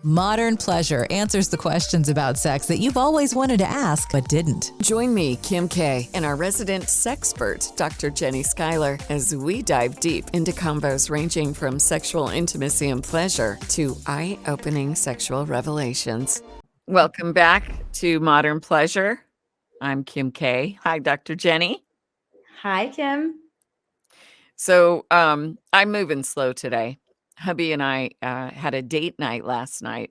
Modern Pleasure answers the questions about sex that you've always wanted to ask but didn't. Join me, Kim K, and our resident sexpert, Dr. Jenny Schuyler, as we dive deep into combos ranging from sexual intimacy and pleasure to eye-opening sexual revelations. Welcome back to Modern Pleasure. I'm Kim K. Hi, Dr. Jenny. Hi, Kim. So I'm moving slow today. Hubby and I had a date night last night,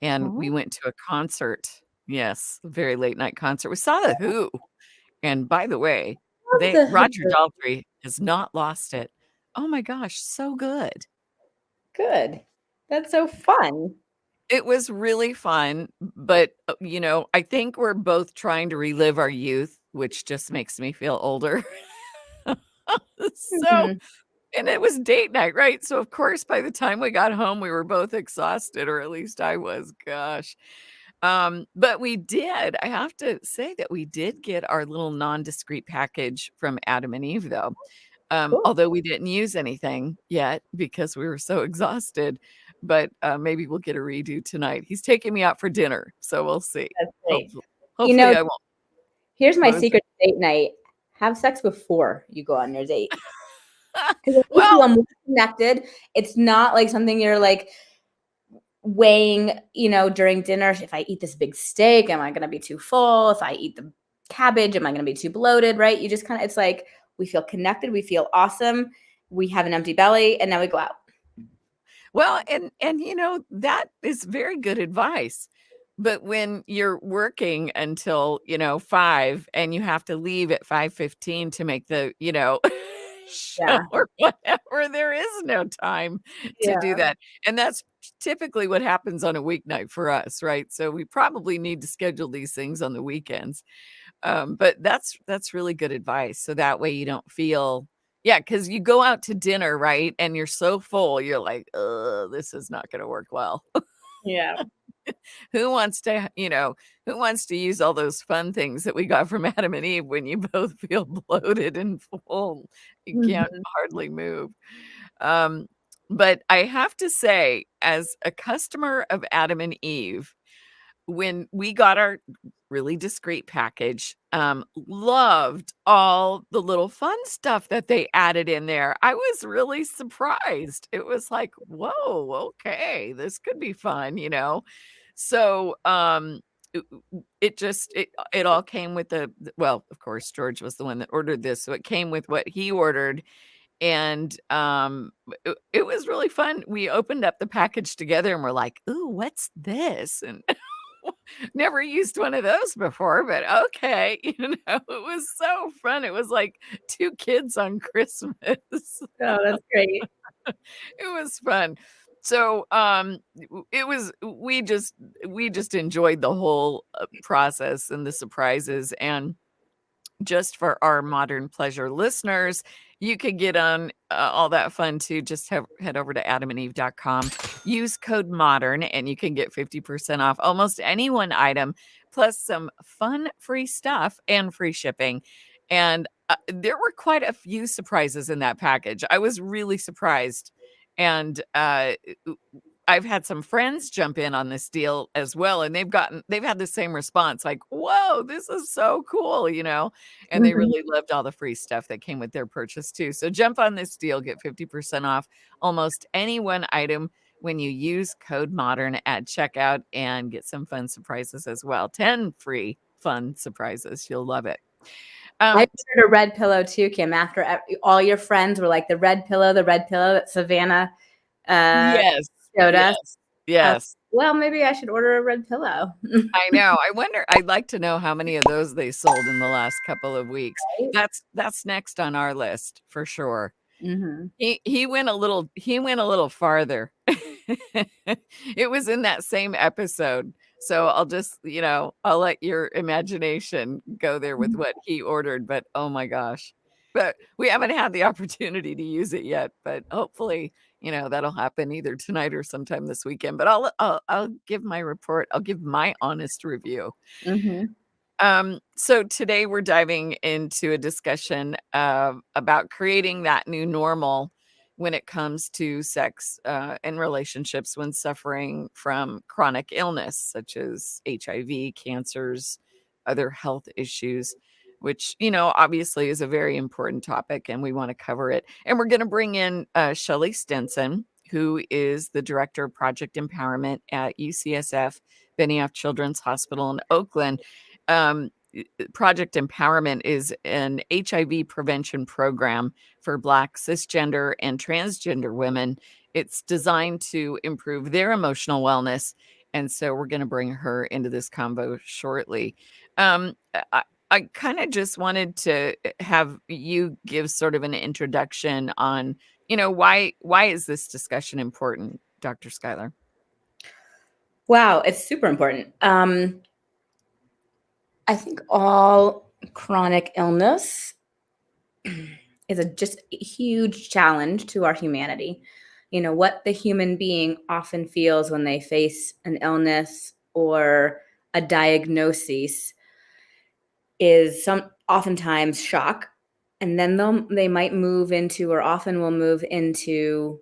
and we went to a concert. Yes, a very late night concert. We saw The Who. And by the way, Roger Daltrey has not lost it. Oh my gosh, so good. Good. That's so fun. It was really fun, but I think we're both trying to relive our youth, which just makes me feel older. So, and it was date night, right? So of course, by the time we got home, we were both exhausted, or at least I was. Gosh. But I have to say that we did get our little non-discreet package from Adam and Eve, though. Cool. Although we didn't use anything yet because we were so exhausted. But maybe we'll get a redo tonight. He's taking me out for dinner, so we'll see. That's great. Hopefully I won't. Here's my secret date night. Have sex before you go on your date. Because you feel more connected. It's not like something you're like weighing, during dinner. If I eat this big steak, am I going to be too full? If I eat the cabbage, am I going to be too bloated? Right? You just it's like we feel connected. We feel awesome. We have an empty belly, and now we go out. Well, and that is very good advice. But when you're working until 5 and you have to leave at 5:15 to make the show or whatever, there is no time to do that. And that's typically what happens on a weeknight for us, right? So we probably need to schedule these things on the weekends. But that's really good advice. So that way you don't feel, because you go out to dinner, right? And you're so full, you're like, this is not going to work well. Yeah. Who wants to use all those fun things that we got from Adam and Eve when you both feel bloated and full? You can't hardly move. But I have to say, as a customer of Adam and Eve, when we got our really discreet package, loved all the little fun stuff that they added in there. I was really surprised. It was like, whoa, okay, this could be fun, So it all came with well, of course, George was the one that ordered this, so it came with what he ordered. And it was really fun. We opened up the package together and we're like, ooh, what's this? And never used one of those before, but okay. It was so fun. It was like 2 kids on Christmas. Oh, that's great. It was fun. So we just enjoyed the whole process and the surprises. And just for our Modern Pleasure listeners, you could get on all that fun too. Just head over to adamandeve.com, use code MODERN, and you can get 50% off almost any one item, plus some fun free stuff and free shipping. And there were quite a few surprises in that package. I was really surprised. And I've had some friends jump in on this deal as well, and they've had the same response, like, whoa, this is so cool, and they really loved all the free stuff that came with their purchase too. So jump on this deal, get 50% off almost any one item when you use code MODERN at checkout, and get some fun surprises as well. 10 free fun surprises. You'll love it. I ordered a red pillow too, Kim, after all your friends were like the red pillow that Savannah showed us. Yes. Well, maybe I should order a red pillow. I know. I wonder, I'd like to know how many of those they sold in the last couple of weeks. Right? That's next on our list for sure. He went a little farther. It was in that same episode. So I'll just, I'll let your imagination go there with what he ordered. But oh my gosh. But we haven't had the opportunity to use it yet. But hopefully, that'll happen either tonight or sometime this weekend. But I'll give my report. I'll give my honest review. So today we're diving into a discussion about creating that new normal when it comes to sex and relationships when suffering from chronic illness, such as HIV, cancers, other health issues, which, obviously is a very important topic and we want to cover it. And we're going to bring in Shelley Stinson, who is the Director of Project Empowerment at UCSF Benioff Children's Hospital in Oakland. Project Empowerment is an HIV prevention program for Black, cisgender, and transgender women. It's designed to improve their emotional wellness. And so we're going to bring her into this convo shortly. I kind of just wanted to have you give sort of an introduction on, why is this discussion important, Dr. Schuyler? Wow, it's super important. I think all chronic illness is just a huge challenge to our humanity. What the human being often feels when they face an illness or a diagnosis is oftentimes shock. And then they might move into, or often will move into,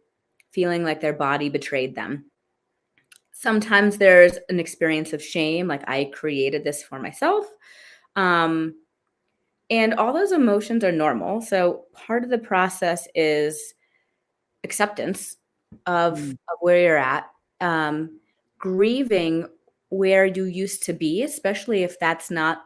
feeling like their body betrayed them. Sometimes there's an experience of shame, like I created this for myself. And all those emotions are normal. So part of the process is acceptance of where you're at, grieving where you used to be, especially if that's not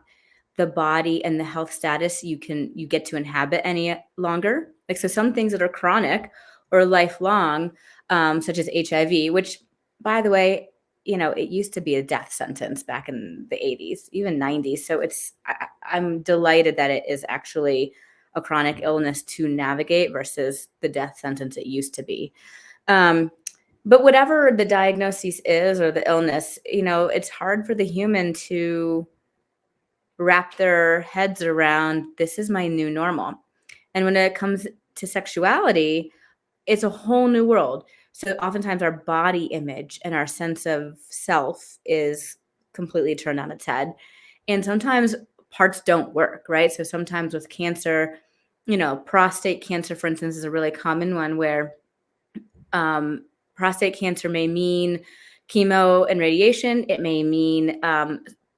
the body and the health status you get to inhabit any longer. Like, so some things that are chronic or lifelong, such as HIV, which, by the way, it used to be a death sentence back in the 80s, even 90s. So I'm delighted that it is actually a chronic illness to navigate versus the death sentence it used to be. But whatever the diagnosis is or the illness, it's hard for the human to wrap their heads around, this is my new normal. And when it comes to sexuality, it's a whole new world. So oftentimes our body image and our sense of self is completely turned on its head. And sometimes parts don't work, right? So sometimes with cancer, prostate cancer, for instance, is a really common one where prostate cancer may mean chemo and radiation. It may mean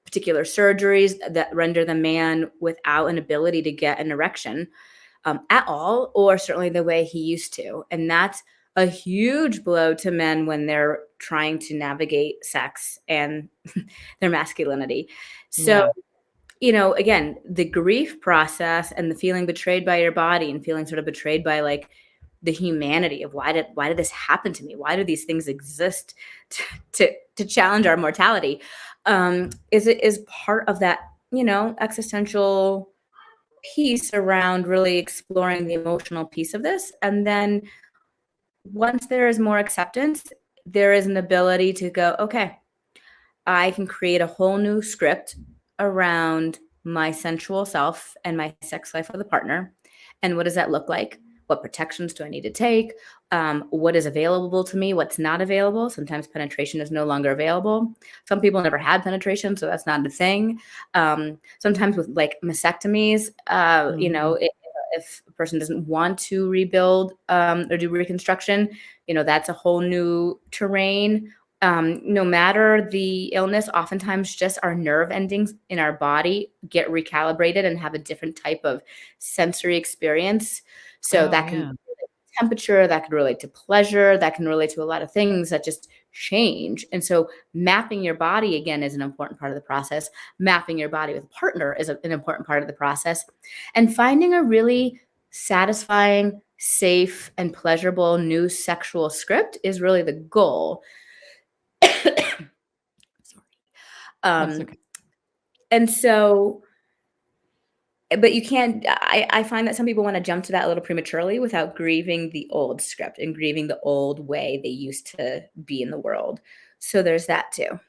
particular surgeries that render the man without an ability to get an erection at all, or certainly the way he used to. And that's a huge blow to men when they're trying to navigate sex and their masculinity. So, again, the grief process and the feeling betrayed by your body and feeling sort of betrayed by like the humanity of why did this happen to me? Why do these things exist to challenge our mortality? Is part of that, existential piece around really exploring the emotional piece of this. And then once there is more acceptance, there is an ability to go, okay, I can create a whole new script around my sensual self and my sex life with a partner. And what does that look like? What protections do I need to take? What is available to me? What's not available? Sometimes penetration is no longer available. Some people never had penetration, so that's not a thing. Sometimes with like mastectomies, if a person doesn't want to rebuild or do reconstruction, that's a whole new terrain. No matter the illness, oftentimes just our nerve endings in our body get recalibrated and have a different type of sensory experience. So that can relate to temperature, that can relate to pleasure, that can relate to a lot of things that just change. And so mapping your body, again, is an important part of the process. Mapping your body with a partner is an important part of the process. And finding a really satisfying, safe, and pleasurable new sexual script is really the goal. Sorry. Okay. And so, but you can't, I find that some people want to jump to that a little prematurely without grieving the old script and grieving the old way they used to be in the world. So there's that too.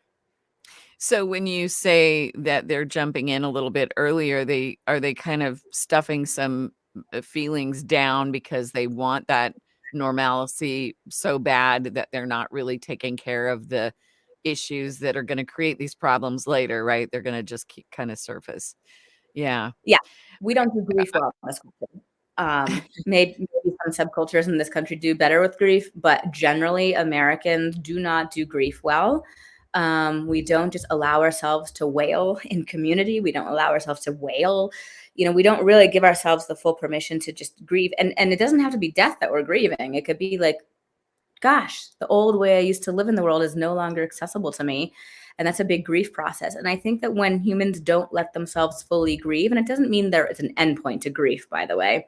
So when you say that they're jumping in a little bit earlier, are they kind of stuffing some feelings down because they want that normalcy so bad that they're not really taking care of the issues that are going to create these problems later, right? They're going to just keep kind of surface. Yeah. Yeah. We don't do grief well on this question. Maybe some subcultures in this country do better with grief, but generally Americans do not do grief well. We don't just allow ourselves to wail in community. We don't allow ourselves to wail. We don't really give ourselves the full permission to just grieve. And it doesn't have to be death that we're grieving. It could be like, gosh, the old way I used to live in the world is no longer accessible to me. And that's a big grief process. And I think that when humans don't let themselves fully grieve, and it doesn't mean there is an endpoint to grief, by the way,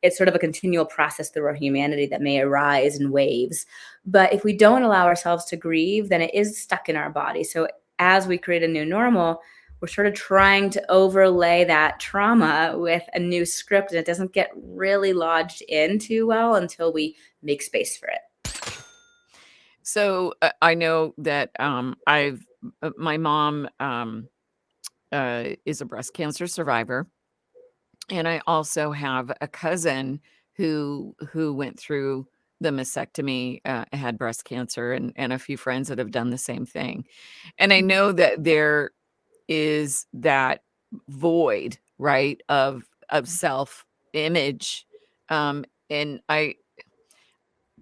it's sort of a continual process through our humanity that may arise in waves. But if we don't allow ourselves to grieve, then it is stuck in our body. So as we create a new normal, we're sort of trying to overlay that trauma with a new script, and it doesn't get really lodged in too well until we make space for it. So I know that my mom is a breast cancer survivor, and I also have a cousin who went through the mastectomy, had breast cancer, and a few friends that have done the same thing. And I know that there is that void, right, of self-image. And I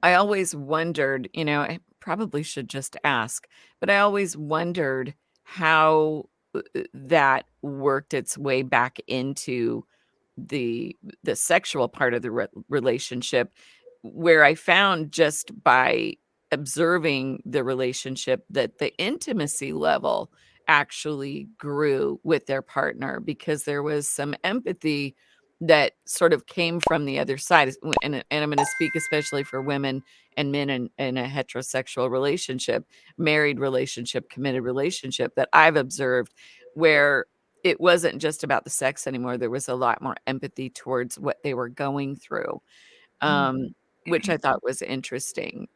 always wondered, I probably should just ask, but I always wondered how that worked its way back into the sexual part of the relationship, where I found just by observing the relationship that the intimacy level actually grew with their partner, because there was some empathy that sort of came from the other side. And I'm going to speak especially for women and men in a heterosexual relationship, married relationship, committed relationship, that I've observed, where it wasn't just about the sex anymore. There was a lot more empathy towards what they were going through, which I thought was interesting.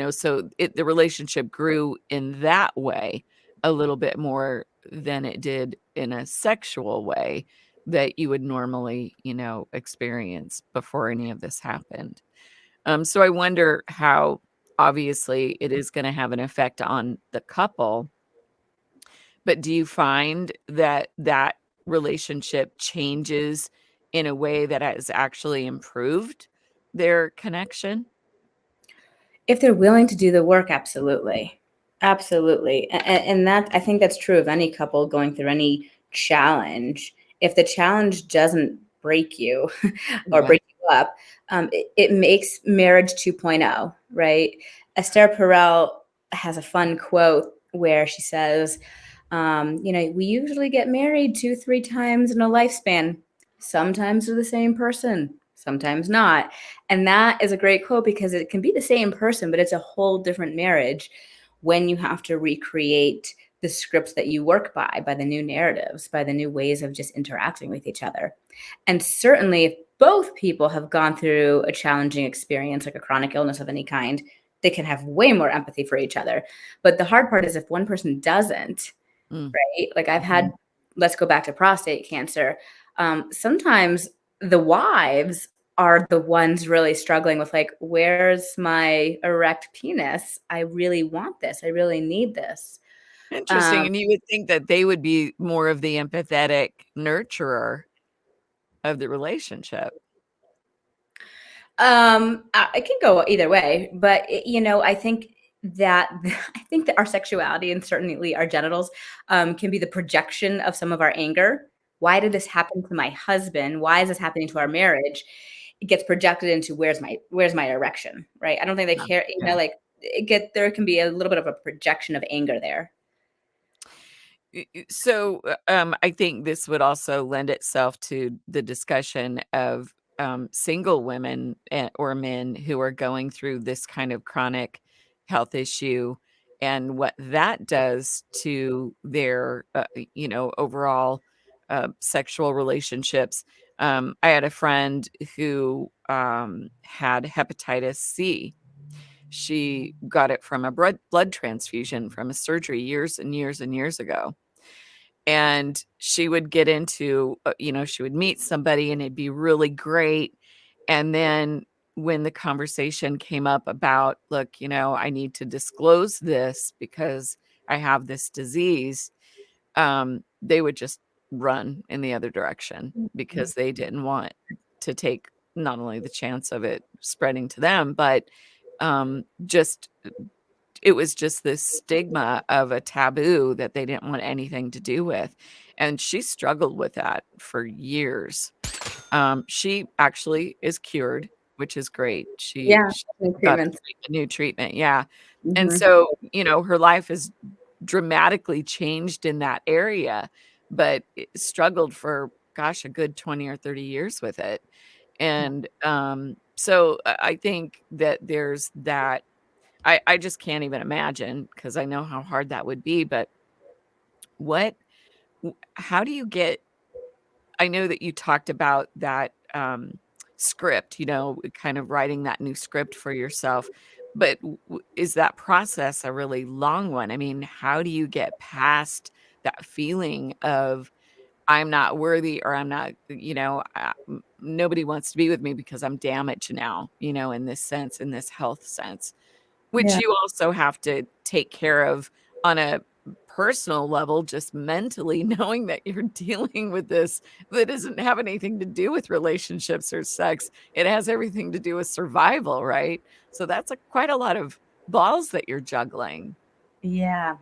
So the relationship grew in that way a little bit more than it did in a sexual way that you would normally, experience before any of this happened. So I wonder how obviously it is going to have an effect on the couple, but do you find that that relationship changes in a way that has actually improved their connection? If they're willing to do the work, absolutely. Absolutely. And that, I think that's true of any couple going through any challenge. If the challenge doesn't break you or Right. break you up, it makes marriage 2.0, right? Esther Perel has a fun quote where she says, we usually get married 2, 3 times in a lifespan. Sometimes to the same person, sometimes not. And that is a great quote because it can be the same person, but it's a whole different marriage when you have to recreate the scripts that you work by the new narratives, by the new ways of just interacting with each other. And certainly, if both people have gone through a challenging experience, like a chronic illness of any kind, they can have way more empathy for each other. But the hard part is if one person doesn't, Mm. right? Like I've Mhm. had, let's go back to prostate cancer. Sometimes the wives are the ones really struggling with like, where's my erect penis? I really want this. I really need this. Interesting, Um, and you would think that they would be more of the empathetic nurturer of the relationship. it can go either way, but I think that I think that our sexuality and certainly our genitals can be the projection of some of our anger. Why did this happen to my husband? Why is this happening to our marriage? It gets projected into where's my erection, right? I don't think they Yeah, care, yeah. like there can be a little bit of a projection of anger there. So, I think this would also lend itself to the discussion of single women or men who are going through this kind of chronic health issue, and what that does to their, overall sexual relationships. I had a friend who had hepatitis C. She got it from a blood transfusion from a surgery years and years and years ago. And she would get into, she would meet somebody and it'd be really great. And then when the conversation came up about, look, I need to disclose this because I have this disease, they would just run in the other direction because they didn't want. to take not only the chance of it spreading to them, but just it was just this stigma of a taboo that they didn't want anything to do with. And she struggled with that for years. She actually is cured, which is great. She Yeah, new got treatments. a new treatment. Yeah. And Mhm. so, her life has dramatically changed in that area, but it struggled for, gosh, a good 20 or 30 years with it. And so I think that there's that. I just can't even imagine because I know how hard that would be. But what, how do you get, I know that you talked about that script, kind of writing that new script for yourself. But is that process a really long one? I mean, how do you get past that feeling of I'm not worthy or I'm not, nobody wants to be with me because I'm damaged now, in this sense, in this health sense, which Yeah. you also have to take care of on a personal level, just mentally knowing that you're dealing with this that doesn't have anything to do with relationships or sex. It has everything to do with survival, right? So that's quite a lot of balls that you're juggling. Yeah.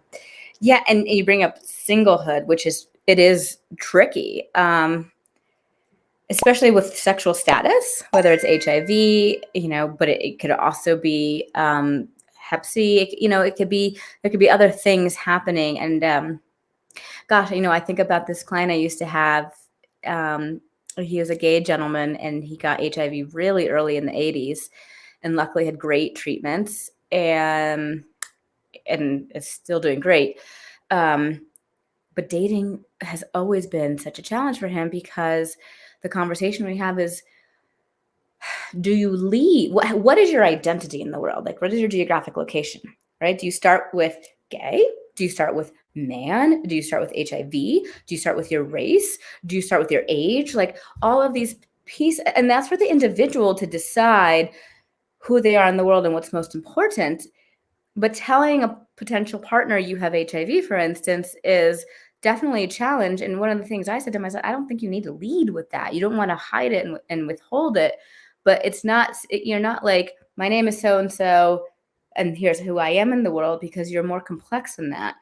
Yeah, and you bring up singlehood, which it is tricky. Especially with sexual status, whether it's HIV, but it could also be Hep C. It could be there could be other things happening. And gosh, I think about this client I used to have. He was a gay gentleman, and he got HIV really early in the '80s, and luckily had great treatments, and is still doing great. But dating has always been such a challenge for him because the conversation we have is, do you lead? What is your identity in the world? Like, what is your geographic location, right? Do you start with gay? Do you start with man? Do you start with HIV? Do you start with your race? Do you start with your age? Like all of these pieces. And that's for the individual to decide who they are in the world and what's most important. But telling a potential partner you have HIV, for instance, is definitely a challenge. And one of the things I said to him, I said, I don't think you need to lead with that. You don't want to hide it and withhold it. But you're not like, my name is so and so, and here's who I am in the world, because you're more complex than that.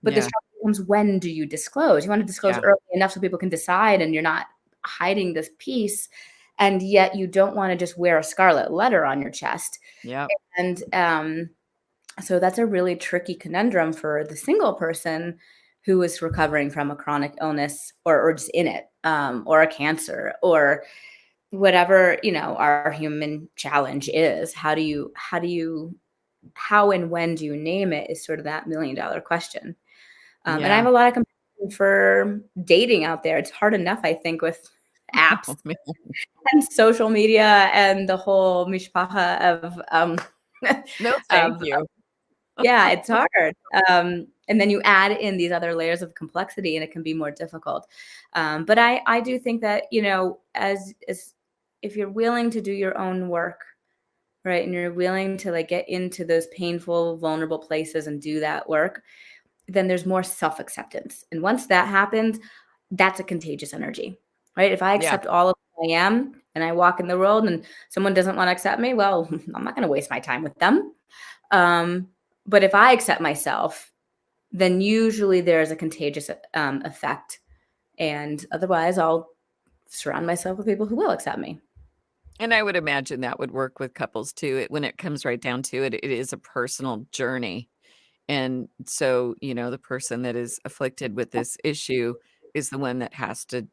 But the Yeah. struggle comes, when do you disclose? You want to disclose Yeah. early enough so people can decide, and you're not hiding this piece. And yet you don't want to just wear a scarlet letter on your chest. Yeah. And so that's a really tricky conundrum for the single person who is recovering from a chronic illness, or just in it, or a cancer, or whatever, our human challenge is. How and when do you name it, is sort of that $1,000,000 question. And I Yeah. have a lot of compassion for dating out there. It's hard enough, I think, with apps Oh, man. and social media and the whole mishpacha of No, thank of you. yeah, it's hard. And then you add in these other layers of complexity, and it can be more difficult. But I do think that, as if you're willing to do your own work, right, and you're willing to like get into those painful, vulnerable places and do that work, then there's more self-acceptance. And once that happens, that's a contagious energy, right? If I Yeah. accept all of who I am and I walk in the world and someone doesn't want to accept me, well, I'm not going to waste my time with them. But if I accept myself, then usually there's a contagious effect. And otherwise, I'll surround myself with people who will accept me. And I would imagine that would work with couples too. When it comes right down to it, it is a personal journey. And so, the person that is afflicted with this issue is the one that has to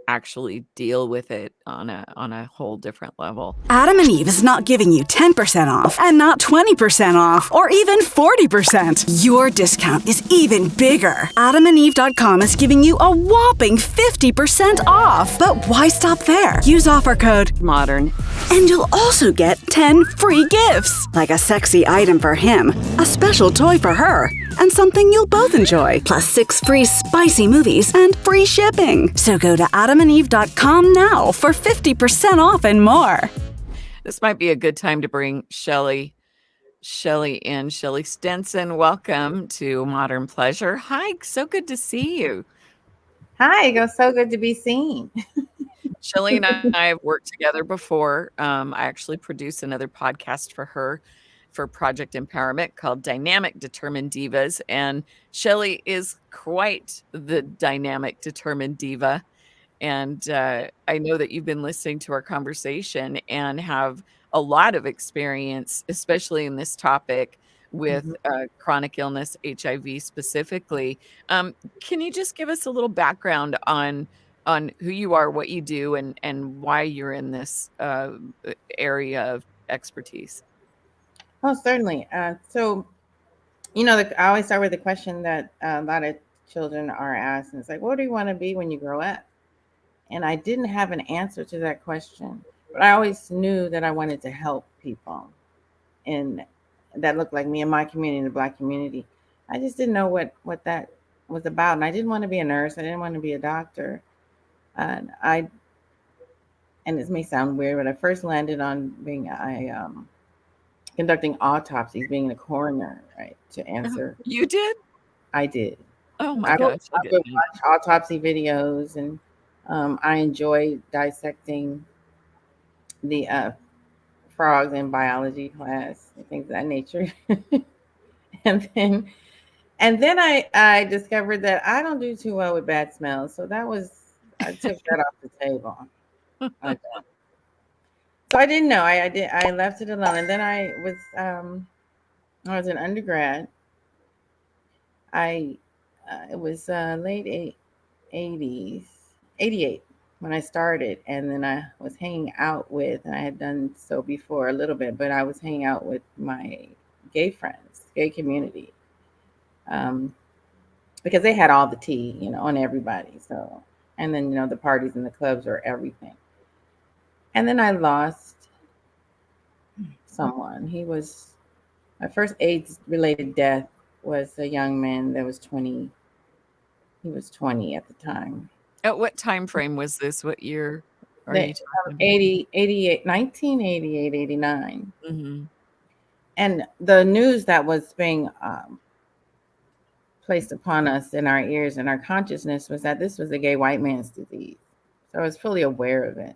actually deal with it on a whole different level. Adam and Eve is not giving you 10% off and not 20% off or even 40%. Your discount is even bigger. AdamandEve.com is giving you a whopping 50% off. But why stop there? Use offer code Modern. and you'll also get 10 free gifts, like a sexy item for him, a special toy for her, and something you'll both enjoy, plus 6 free spicy movies and free shipping. So go to AdamandEve.com now for 50% off and more. This might be a good time to bring Shelly in. Shelly Stenson, welcome to Modern Pleasure. Hi, so good to see you. Hi, it was so good to be seen. Shelly and I have worked together before. I actually produce another podcast for her for Project Empowerment called Dynamic Determined Divas. And Shelly is quite the dynamic determined diva. And I know that you've been listening to our conversation and have a lot of experience, especially in this topic with Mhm. chronic illness, HIV specifically. Can you just give us a little background on who you are, what you do, and why you're in this area of expertise? Oh, certainly. So, I always start with the question that a lot of children are asked, and it's like, what do you want to be when you grow up? And I didn't have an answer to that question, but I always knew that I wanted to help people, and that looked like me in my community, in the Black community. I just didn't know what that was about, and I didn't want to be a nurse. I didn't want to be a doctor, and and this may sound weird, but I first landed on being conducting autopsies, being a coroner, right? To answer, You did? I did. Oh my I would, gosh, I I would didn't. watch autopsy videos, and I enjoy dissecting the frogs in biology class and things of that nature. and then and then I discovered that I don't do too well with bad smells, so I took that off the table. I don't. So I didn't know. I left it alone, and then I was an undergrad. I it was late 80s, 88 when I started. And then I was hanging out with, and I had done so before a little bit, but I was hanging out with my gay friends, gay community, um, because they had all the tea, on everybody. So, and then, the parties and the clubs were everything. And then I lost someone. My first AIDS related death was a young man that was 20. He was 20 at the time. At what time frame was this? What year are The you talking about? 80, 88, 1988, 89. Mhm. And the news that was being placed upon us in our ears and our consciousness was that this was a gay white man's disease. So I was fully aware of it.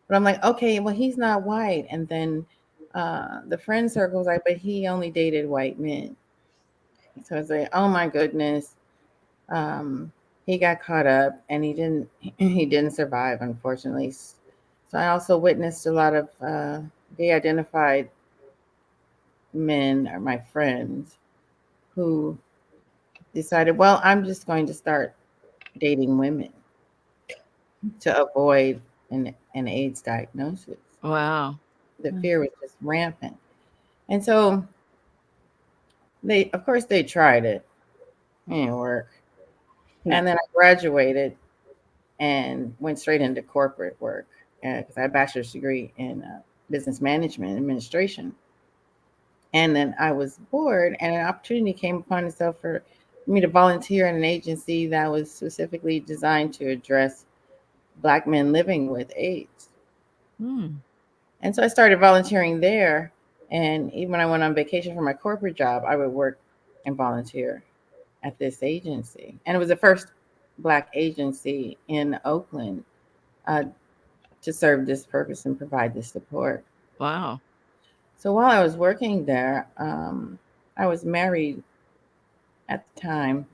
But I'm like, okay, well, he's not white. And then the friend circle was like, but he only dated white men. So I was like, oh my goodness. Um, he got caught up, and he didn't survive, unfortunately. So I also witnessed a lot of gay identified men, or my friends, who decided, well, I'm just going to start dating women to avoid an AIDS diagnosis. Wow. The fear was just rampant. And so of course, they tried it. It didn't work. No. And then I graduated and went straight into corporate work because I had a bachelor's degree in business management and administration. And then I was bored, and an opportunity came upon itself for me to volunteer in an agency that was specifically designed to address Black men living with AIDS. Hmm. And so I started volunteering there. And even when I went on vacation for my corporate job, I would work and volunteer at this agency. And it was the first Black agency in Oakland uh, to serve this purpose and provide this support. Wow. So while I was working there, I was married at the time.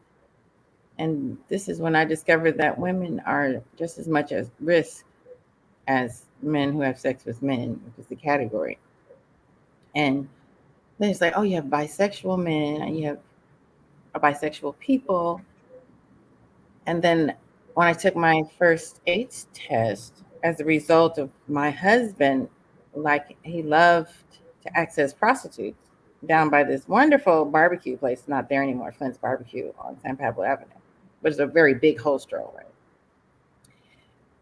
And this is when I discovered that women are just as much at risk as men who have sex with men, which is the category. And then it's like, oh, you have bisexual men and you have bisexual people. And then when I took my first AIDS test, as a result of my husband, like he loved to access prostitutes down by this wonderful barbecue place, not there anymore, Flint's Barbecue on San Pablo Avenue, which is a very big hostro, right?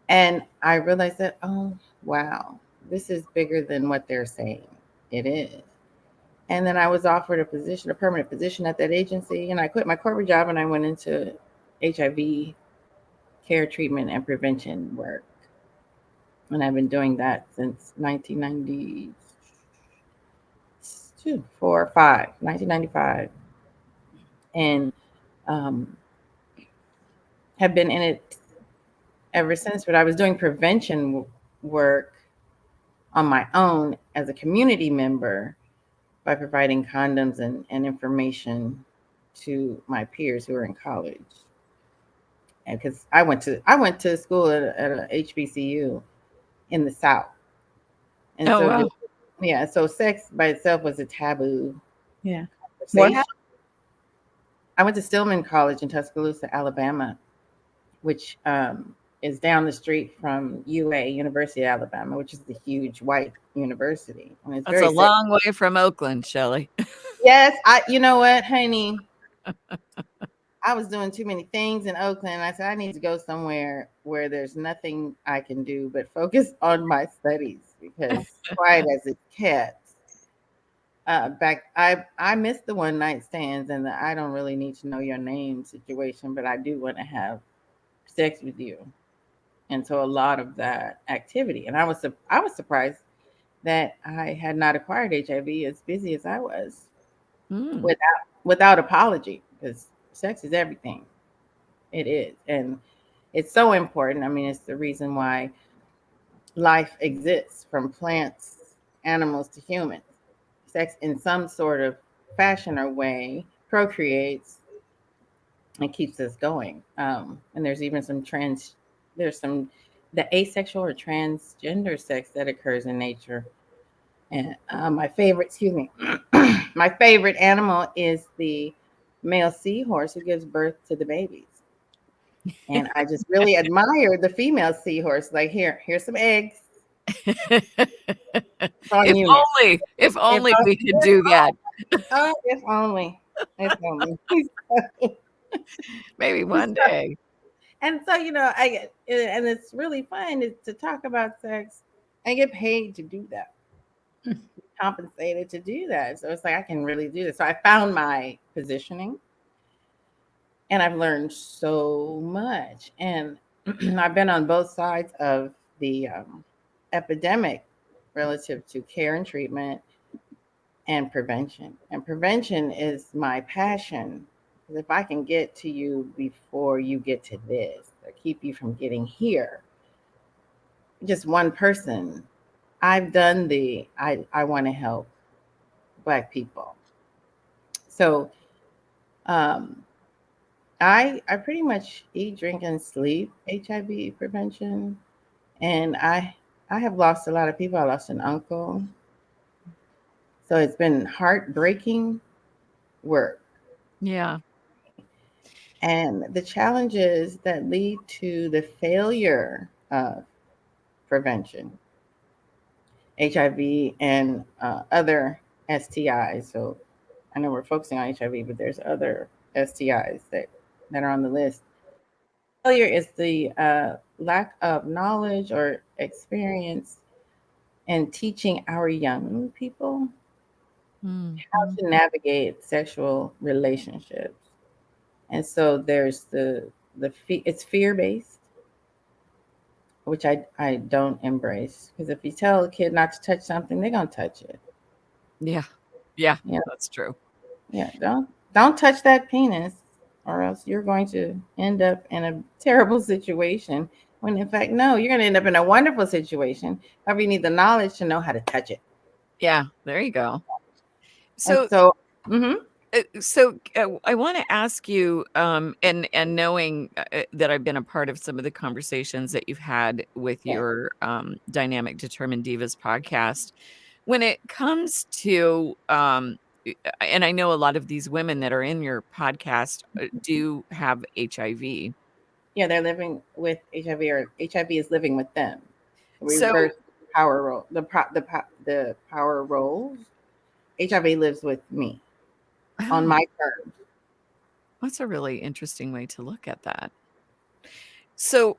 And I realized that, oh, wow, this is bigger than what they're saying it is. And then I was offered a permanent position at that agency, and I quit my corporate job and I went into HIV care, treatment, and prevention work. And I've been doing that since 1992, 4 or 5, 1995. And um, have been in it ever since. But I was doing prevention work on my own as a community member by providing condoms and information to my peers who were in college. And because I went to school at a HBCU in the South, and Oh, so wow. yeah, so sex by itself was a taboo Yeah. conversation. I went to Stillman College in Tuscaloosa, Alabama, which is down the street from UA, University of Alabama, which is the huge white university, and it's That's very a sex. long way from Oakland, Shelley. Yes, you know what, honey? I was doing too many things in Oakland. I said, I need to go somewhere where there's nothing I can do but focus on my studies because quiet as it gets. I missed the one night stands and the I don't really need to know your name situation, but I do want to have sex with you. And so a lot of that activity. And I was surprised that I had not acquired HIV as busy as I was Mm. without apology, because sex is everything. It is. And it's so important. I mean, it's the reason why life exists from plants, animals to humans. Sex in some sort of fashion or way procreates and keeps us going. And there's even there's some, the asexual or transgender sex that occurs in nature. And my favorite, excuse me, my favorite animal is the male seahorse who gives birth to the babies. And I just really admire the female seahorse. Like, here's some eggs. It's on If you now. if If, only we could if, do that. if only. If only. Maybe one day. And so, and it's really fun to talk about sex and get paid to do that, compensated to do that. So it's like, I can really do this. So I found my positioning and I've learned so much. And I've been on both sides of the epidemic relative to care and treatment and prevention. And prevention is my passion. Because if I can get to you before you get to this, or keep you from getting here, just one person, I've done I want to help Black people. So um, I pretty much eat, drink, and sleep HIV prevention. And I have lost a lot of people. I lost an uncle. So it's been heartbreaking work. Yeah. And the challenges that lead to the failure of prevention, HIV and other STIs. So I know we're focusing on HIV, but there's other STIs that are on the list. Failure is the lack of knowledge or experience in teaching our young people Mhm. how to navigate sexual relationships. And so there's it's fear based, which I don't embrace, because if you tell a kid not to touch something, they're gonna touch it. Yeah. Yeah, Yeah, that's true. yeah. Don't touch that penis, or else you're going to end up in a terrible situation. When in fact, no, you're gonna end up in a wonderful situation. However, you need the knowledge to know how to touch it. Yeah, there you go. And So so, I want to ask you, and knowing that I've been a part of some of the conversations that you've had with yeah, your Dynamic Determined Divas podcast, when it comes to, and I know a lot of these women that are in your podcast do have HIV. yeah, they're living with HIV, or HIV is living with them. So, Reverse power role. The power roles. HIV lives with me on oh, my terms. that's a really interesting way to look at that. So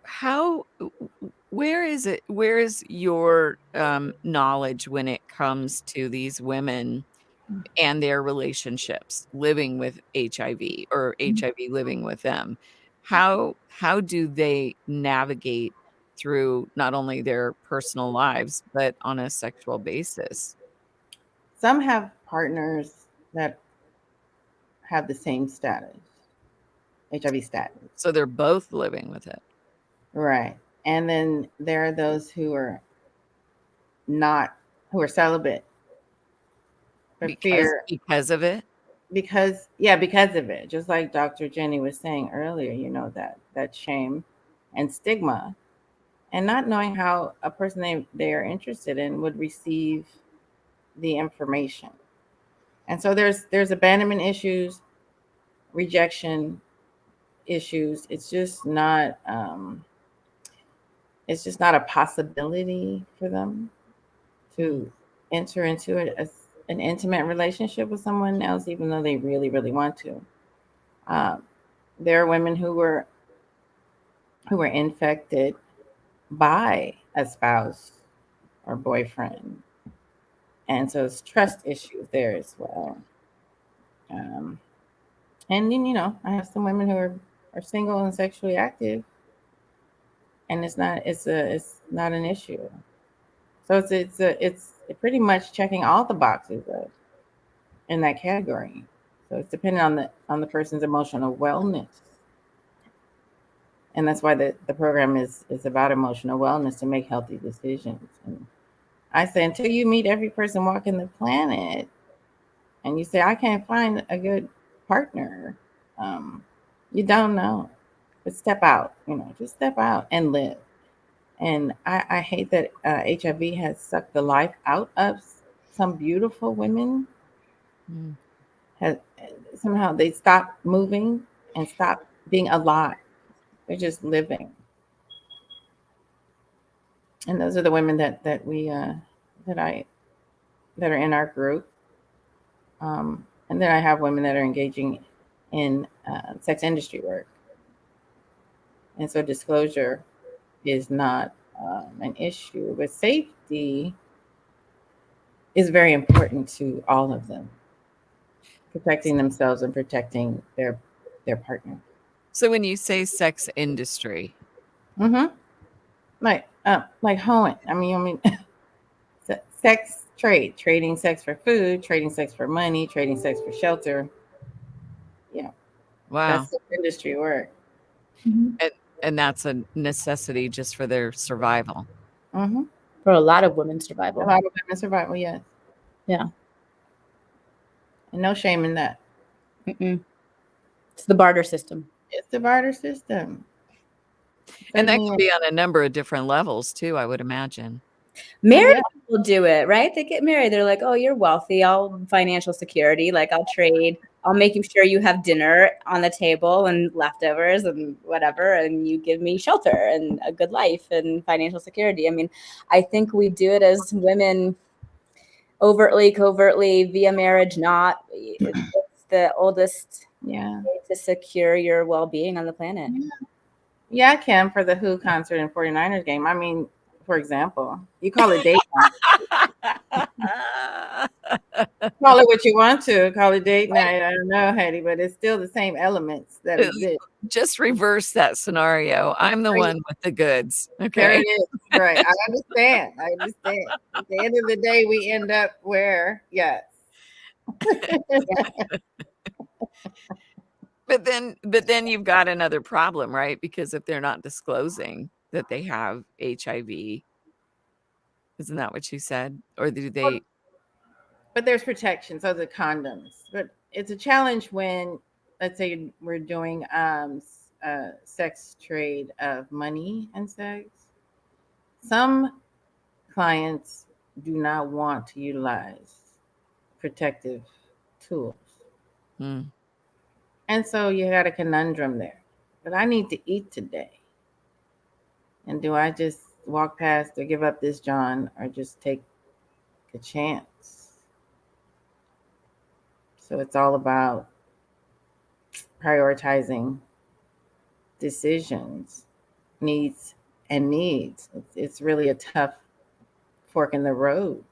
where is your knowledge when it comes to these women and their relationships living with HIV or HIV living with them? How do they navigate through not only their personal lives but on a sexual basis? Some have partners that have the same status, HIV status. So they're both living with it. Right. And then there are those who are celibate for fear because of it. Because of it. Just like Dr. Jenny was saying earlier, that shame and stigma, and not knowing how a person they are interested in would receive the information. And so there's abandonment issues, rejection issues. It's just not a possibility for them to enter into an intimate relationship with someone else, even though they really, really want to. There are women who were infected by a spouse or boyfriend, and so it's trust issues there as well. And then I have some women who are single and sexually active, and it's not an issue. So it's pretty much checking all the boxes in that category. So it's dependent on the person's emotional wellness, and that's why the program is about emotional wellness, to make healthy decisions. And I say, until you meet every person walking the planet, and you say, I can't find a good partner, you don't know. But step out, just step out and live. And I hate that HIV has sucked the life out of some beautiful women. Somehow they stop moving and stop being alive. They're just living. And those are the women that are in our group. And then I have women that are engaging in sex industry work. And so disclosure is not an issue, but safety is very important to all of them, protecting themselves and protecting their partner. So when you say sex industry, like hoeing, I mean, sex trade, trading sex for food, trading sex for money, trading sex for shelter. Yeah, wow, that's industry work. And that's a necessity just for their survival. For a lot of women's survival. A lot of women's survival, yes. Yeah. And no shame in that. It's the barter system. It's the barter system. And that can be on a number of different levels too, I would imagine. Married people do it, right? They get married. They're like, oh, you're wealthy. I'll financial security. Like, I'll trade. I'll make sure you have dinner on the table and leftovers and whatever. And you give me shelter and a good life and financial security. I mean, I think we do it as women overtly, covertly, via marriage, not. It's the oldest way to secure your well-being on the planet. Yeah, I can for the Who concert and 49ers game. I mean, for example, you call it date night. Call it what you want to. Call it date night. I don't know, Hattie, but it's still the same elements that exist. Just reverse that scenario. I'm the one with the goods. Okay. There it is. Right. I understand. At the end of the day, we end up where, yes. But then you've got another problem, right? Because if they're not disclosing that they have HIV, isn't that what you said? Or do they? But there's protection, so the condoms. But it's a challenge when, let's say, we're doing sex trade of money and sex. Some clients do not want to utilize protective tools. And so you got a conundrum there. But I need to eat today. And do I just walk past or give up this John, or just take a chance? So it's all about prioritizing decisions, needs. It's really a tough fork in the road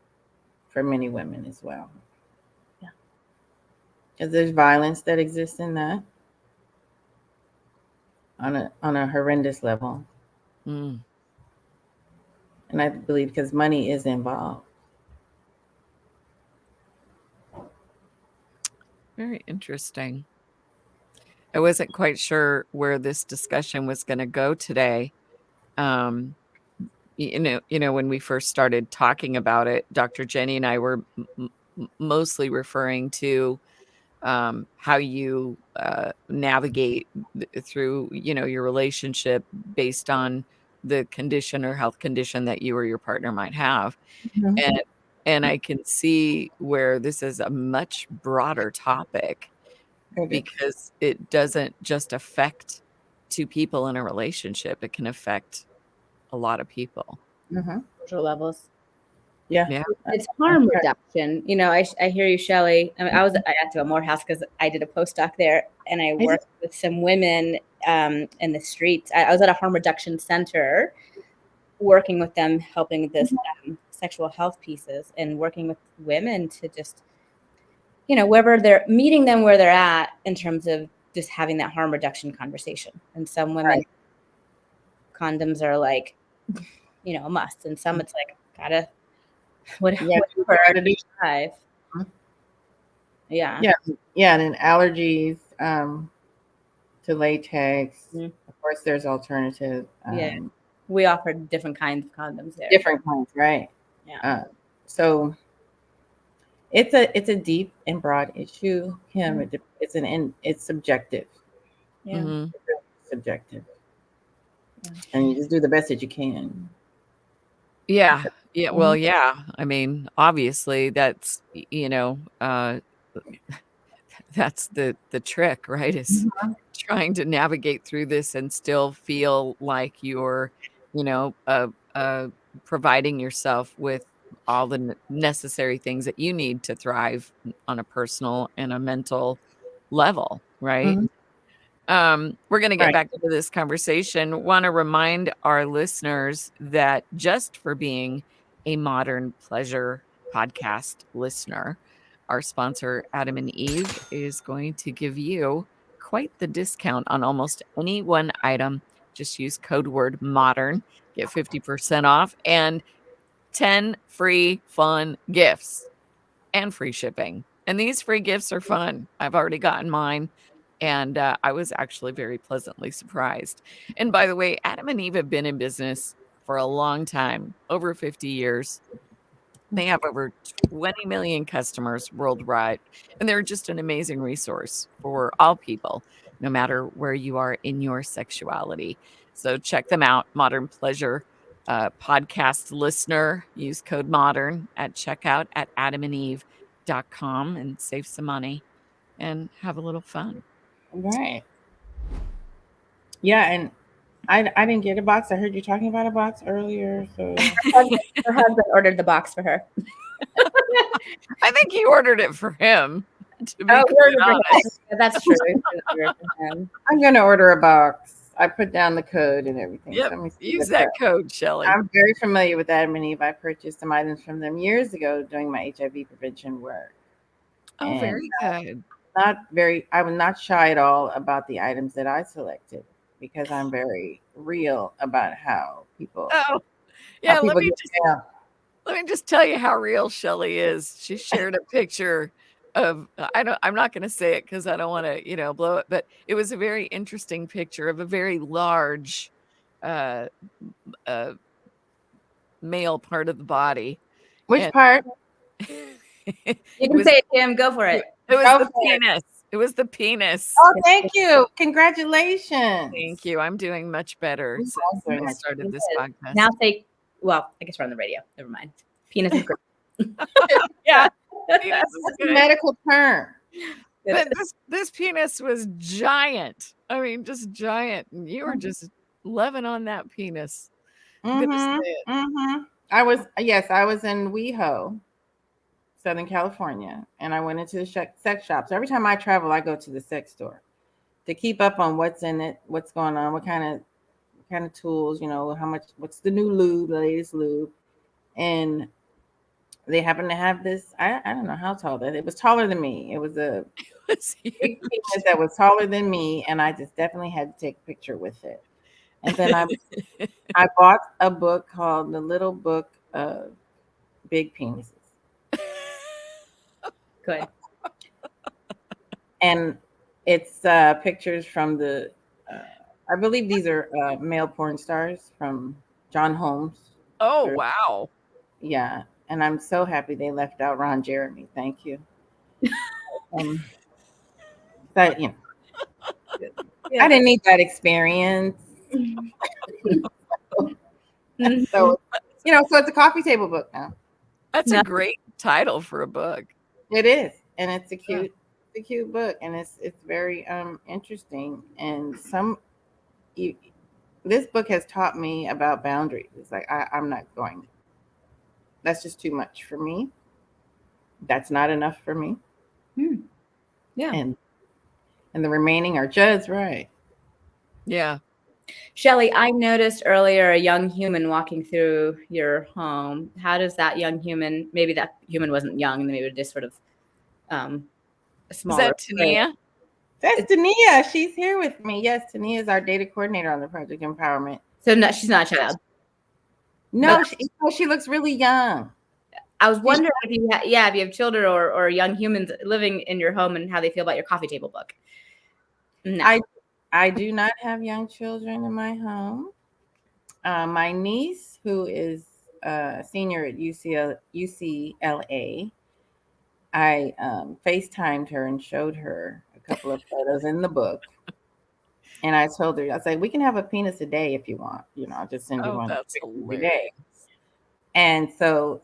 for many women as well. Yeah. Because there's violence that exists in that on a horrendous level. And I believe because money is involved. Very interesting. I wasn't quite sure where this discussion was going to go today. um, when we first started talking about it, Dr. Jenny and I were mostly referring to how you navigate through, your relationship based on the condition or health condition that you or your partner might have. Mhm. And I can see where this is a much broader topic because it doesn't just affect two people in a relationship. It can affect a lot of people. Social levels. Yeah. Yeah. It's harm reduction. I hear you, Shelley. I had to go Morehouse because I did a postdoc there, and I worked with some women in the streets. I was at a harm reduction center working with them, helping this sexual health pieces and working with women to just, wherever they're meeting them where they're at in terms of just having that harm reduction conversation. And some women, condoms are like, a must. And some it's like, whatever. Yeah. Yeah. And then allergies to latex. Of course, there's alternatives. We offered different kinds of condoms there. Different kinds, right? Yeah. So it's a deep and broad issue, Kim. It's subjective. Yeah. Mm-hmm. It's subjective. Yeah. And you just do the best that you can. Yeah. Yeah. Well, yeah. I mean, obviously that's, that's the trick, right? Is trying to navigate through this and still feel like you're, providing yourself with all the necessary things that you need to thrive on a personal and a mental level, right? We're going to get back into this conversation. Want to remind our listeners that just for being a Modern Pleasure podcast listener, our sponsor, Adam and Eve, is going to give you quite the discount on almost any one item. Just use code word MODERN, get 50% off and 10 free fun gifts and free shipping. And these free gifts are fun. I've already gotten mine. And I was actually very pleasantly surprised. And by the way, Adam and Eve have been in business for a long time, over 50 years. They have over 20 million customers worldwide. And they're just an amazing resource for all people, no matter where you are in your sexuality. So check them out, Modern Pleasure podcast listener. Use code MODERN at checkout at adamandeve.com and save some money and have a little fun. Right. Yeah, and I didn't get a box. I heard you talking about a box earlier. So her husband ordered the box for her. I think he ordered it for him. To be honest. That's true. I'm going to order a box. I put down the code and everything. Yep. So use that code, Shelley. I'm very familiar with Adam and Eve. I purchased some items from them years ago doing my HIV prevention work. Oh, and very good. I was not shy at all about the items that I selected because I'm very real about how people. Oh, yeah. Let me just tell you how real Shelley is. She shared a picture of I'm not going to say it because I don't want to blow it, but it was a very interesting picture of a very large male part of the body. Which part? You can say it, Kim. Go for it. It was the penis. It was the penis. Oh, thank you. Congratulations. Thank you. I'm doing much better since I started this podcast. Now I guess we're on the radio. Never mind. Penis is great. Yeah. That's a medical term. But this penis was giant. I mean, just giant. And you were just loving on that penis. I was in WeHo, Southern California, and I went into the sex shop. So every time I travel, I go to the sex store to keep up on what's in it, what's going on, what kind of tools, what's the new lube, the latest lube. And they happen to have this, I don't know how tall that, it was taller than me. It was a big penis that was taller than me, and I just definitely had to take a picture with it. And then I bought a book called The Little Book of Big Penises. Good. And it's pictures from the I believe these are male porn stars from John Holmes. Oh, They're- wow. Yeah, and I'm so happy they left out Ron Jeremy. Thank you. But Yeah. I didn't need that experience. Mhm. So so it's a coffee table book now. That's No. a great title for a book. It is, and it's a cute book, and it's very interesting. And this book has taught me about boundaries. It's like I'm not going. That's just too much for me. That's not enough for me. Yeah. And the remaining are just right. Yeah. Shelley, I noticed earlier a young human walking through your home. How does that young human, maybe that human wasn't young, maybe just sort of a Is smaller. that Tania? That's Tania. She's here with me. Yes, Tania is our data coordinator on the Project Empowerment. So no, she's not a child. No, she looks really young. I was wondering if you if you have children or young humans living in your home and how they feel about your coffee table book. No. I do not have young children in my home. My niece, who is a senior at UCLA, I FaceTimed her and showed her a couple of photos in the book. And I told her, I was like, we can have a penis a day if you want. I'll just send you one That's every day. And so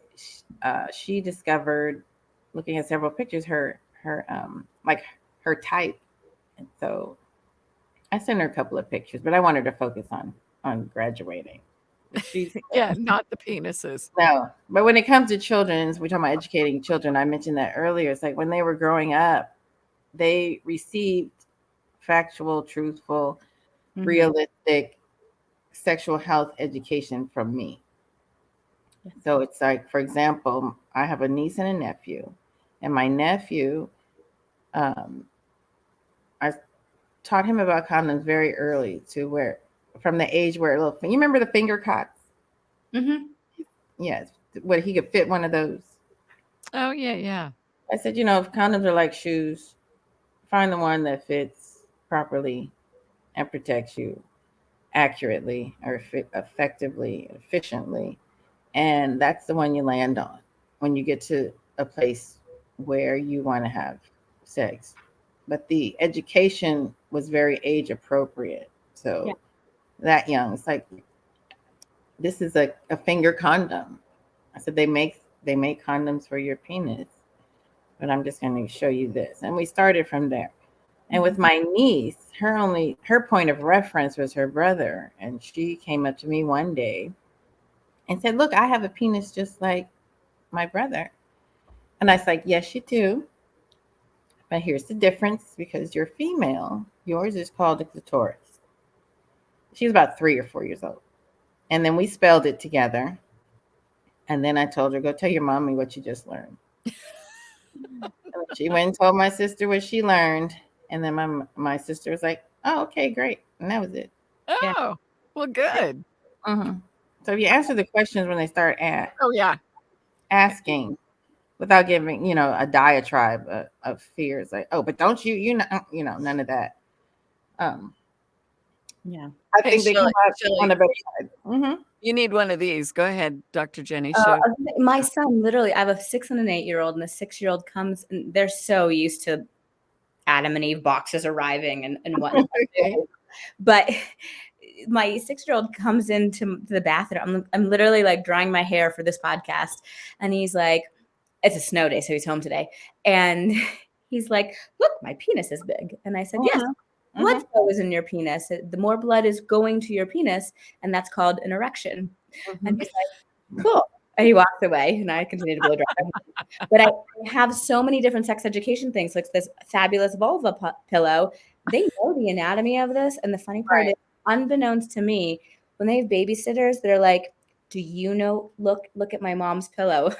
she discovered, looking at several pictures, her type. And so I sent her a couple of pictures, but I wanted to focus on graduating. She's not the penises. No, but when it comes to children, we're talking about educating children. I mentioned that earlier. It's like when they were growing up, they received factual, truthful, realistic sexual health education from me. So it's like, for example, I have a niece and a nephew, and my nephew, I taught him about condoms very early from the age where you remember the finger cots? Mm-hmm. Yes. What, he could fit one of those. Oh, yeah. I said, if condoms are like shoes, find the one that fits properly and protects you accurately or effectively, efficiently. And that's the one you land on when you get to a place where you want to have sex. But the education was very age appropriate. So that young, it's like, this is a finger condom. I said, they make condoms for your penis, but I'm just going to show you this. And we started from there. And with my niece, her point of reference was her brother. And she came up to me one day and said, look, I have a penis just like my brother. And I was like, yes, you do. But here's the difference, because you're female. Yours is called a clitoris. She was about 3 or 4 years old. And then we spelled it together. And then I told her, go tell your mommy what you just learned. She went and told my sister what she learned. And then my sister was like, oh, okay, great. And that was it. Oh, well, good. Mm-hmm. So if you answer the questions when they start asking without giving, a diatribe of fears, like, oh, but don't you know, none of that. Yeah. I think they come out on the better side. Mm-hmm. You need one of these. Go ahead, Dr. Jenny. My son, literally, I have a 6 and an 8-year-old, and the 6-year-old comes, and they're so used to Adam and Eve boxes arriving and whatnot. Okay. But my 6-year-old comes into the bathroom. I'm literally like drying my hair for this podcast, and he's like, it's a snow day, so he's home today, and he's like, look, my penis is big. And I said, yes. Blood flow is in your penis. The more blood is going to your penis, and that's called an erection. And he's like, cool. And he walks away, and I continue to blow dry. But I have so many different sex education things, like this fabulous vulva pillow. They know the anatomy of this. And the funny part is, unbeknownst to me, when they have babysitters, they're like, do you know, look at my mom's pillow.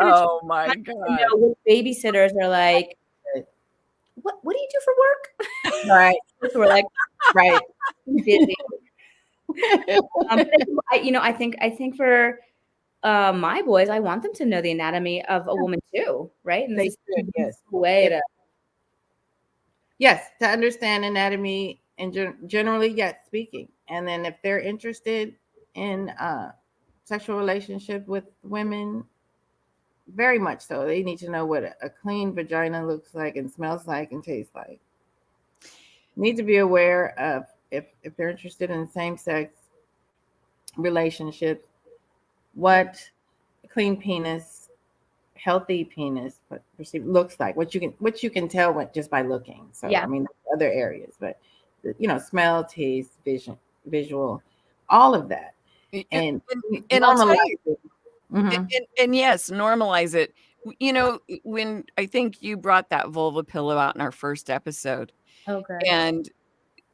Oh my God. Babysitters are like, what do you do for work? Right. So we're like, right. I think for my boys, I want them to know the anatomy of a woman too, right? And They this should, yes. way to Yes, to understand anatomy and generally, yes, speaking. And then if they're interested in sexual relationship with women, very much so. They need to know what a clean vagina looks like and smells like and tastes like. Need to be aware of if they're interested in same sex relationships, what a clean penis, healthy penis, what perceived looks like, what you can tell just by looking. So Yeah. I mean other areas, but smell, taste, vision, visual, all of that. And I'll tell normalize you, it. Mhm. and yes, normalize it. When I think you brought that vulva pillow out in our first episode, Oh, good. and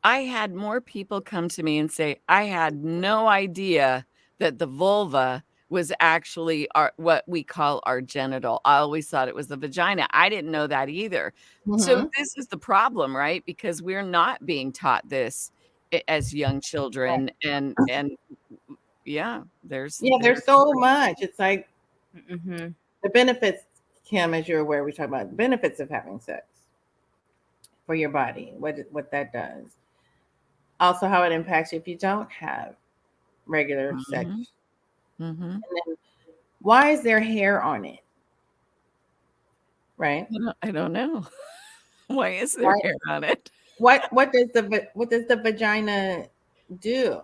I had more people come to me and say, I had no idea that the vulva was actually what we call our genital. I always thought it was the vagina. I didn't know that either. So Mhm. this is the problem, right? Because we're not being taught this as young children. And yeah, Yeah, there's so much. It's like Mm-hmm. the benefits, Kim, as you're aware, we talk about the benefits of having sex for your body, what that does. Also, how it impacts you if you don't have regular sex. Mhm, mhm. And then, why is there hair on it? Right? I don't know. Why is there Why? hair on it? What does the vagina do?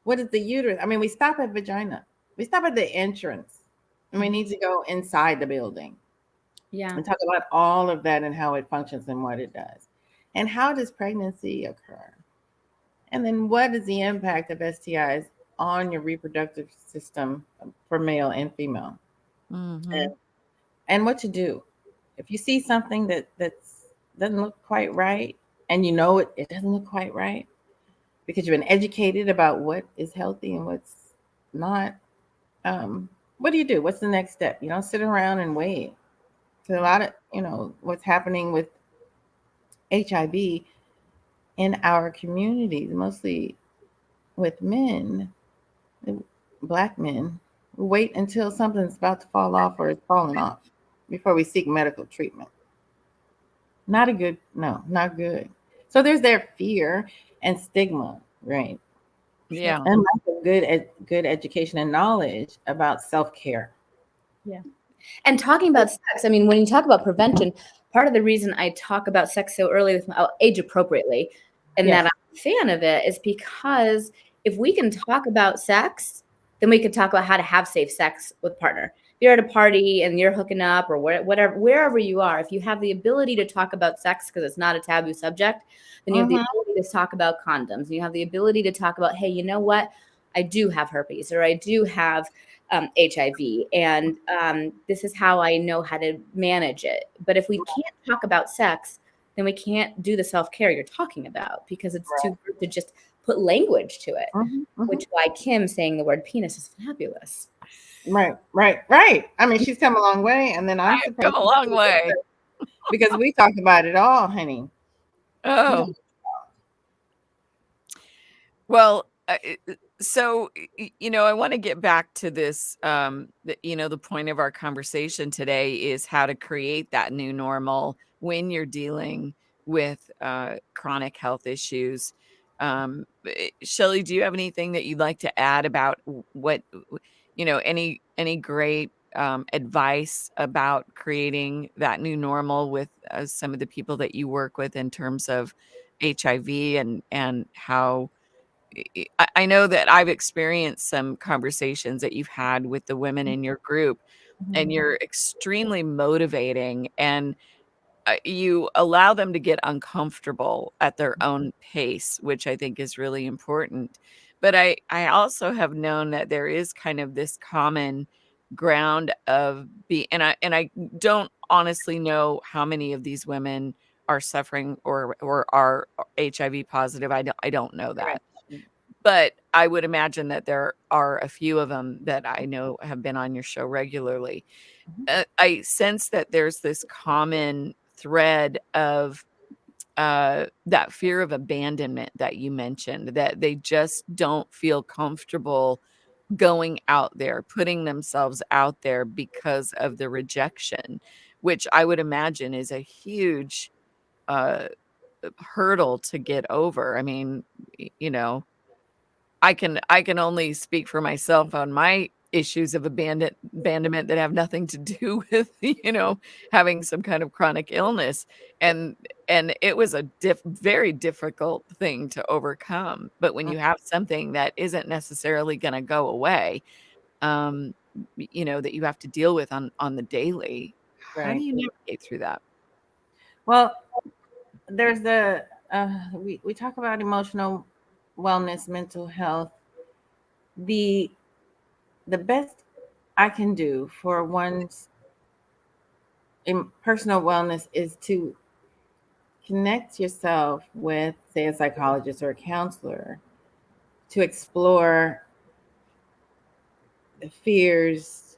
What is the uterus? I mean, we stop at vagina. We stop at the entrance, and we need to go inside the building Yeah. and talk about all of that and how it functions and what it does, and how does pregnancy occur, and then what is the impact of STIs on your reproductive system for male and female, Mhm. and what to do if you see something that's doesn't look quite right, and you know it doesn't look quite right because you've been educated about what is healthy and what's not. What do you do? What's the next step? You don't sit around and wait. So a lot of what's happening with HIV in our communities, mostly with men, Black men, we wait until something's about to fall off or it's falling off before we seek medical treatment. Not good. So there's their fear and stigma, right? Yeah. And lack of good education and knowledge about self-care. Yeah. And talking about sex, I mean, when you talk about prevention, part of the reason I talk about sex so early with age appropriately and Yes. that I'm a fan of it is because if we can talk about sex, then we can talk about how to have safe sex with a partner. If you're at a party and you're hooking up or whatever, wherever you are, if you have the ability to talk about sex because it's not a taboo subject, then you have the ability to talk about condoms. You have the ability to talk about, hey, you know what? I do have herpes or I do have HIV, and this is how I know how to manage it. But if we can't talk about sex, then we can't do the self-care you're talking about because it's too hard to just put language to it, which why Kim saying the word penis is fabulous. Right. I mean, she's come a long way, and then I'm I've surprised come a long way. because we talk about it all, honey. Oh. Well, so I want to get back to this. The point of our conversation today is how to create that new normal when you're dealing with chronic health issues. Shelley, do you have anything that you'd like to add about what any great advice about creating that new normal with some of the people that you work with in terms of HIV and how? I know that I've experienced some conversations that you've had with the women in your group, and you're extremely motivating, and you allow them to get uncomfortable at their own pace, which I think is really important. But I also have known that there is kind of this common ground of and I don't honestly know how many of these women are suffering or are HIV positive. I don't know that. But I would imagine that there are a few of them that I know have been on your show regularly. I sense that there's this common thread of that fear of abandonment that you mentioned, that they just don't feel comfortable going out there, putting themselves out there because of the rejection, which I would imagine is a huge hurdle to get over. I mean, you know, I can only speak for myself on my issues of abandonment that have nothing to do with, you know, having some kind of chronic illness. And it was a very difficult thing to overcome. But when you have something that isn't necessarily going to go away, you know, that you have to deal with on the daily, how do Right. you navigate through that? Well, there's we talk about emotional wellness, mental health. The best I can do for one's personal wellness is to connect yourself with, say, a psychologist or a counselor to explore the fears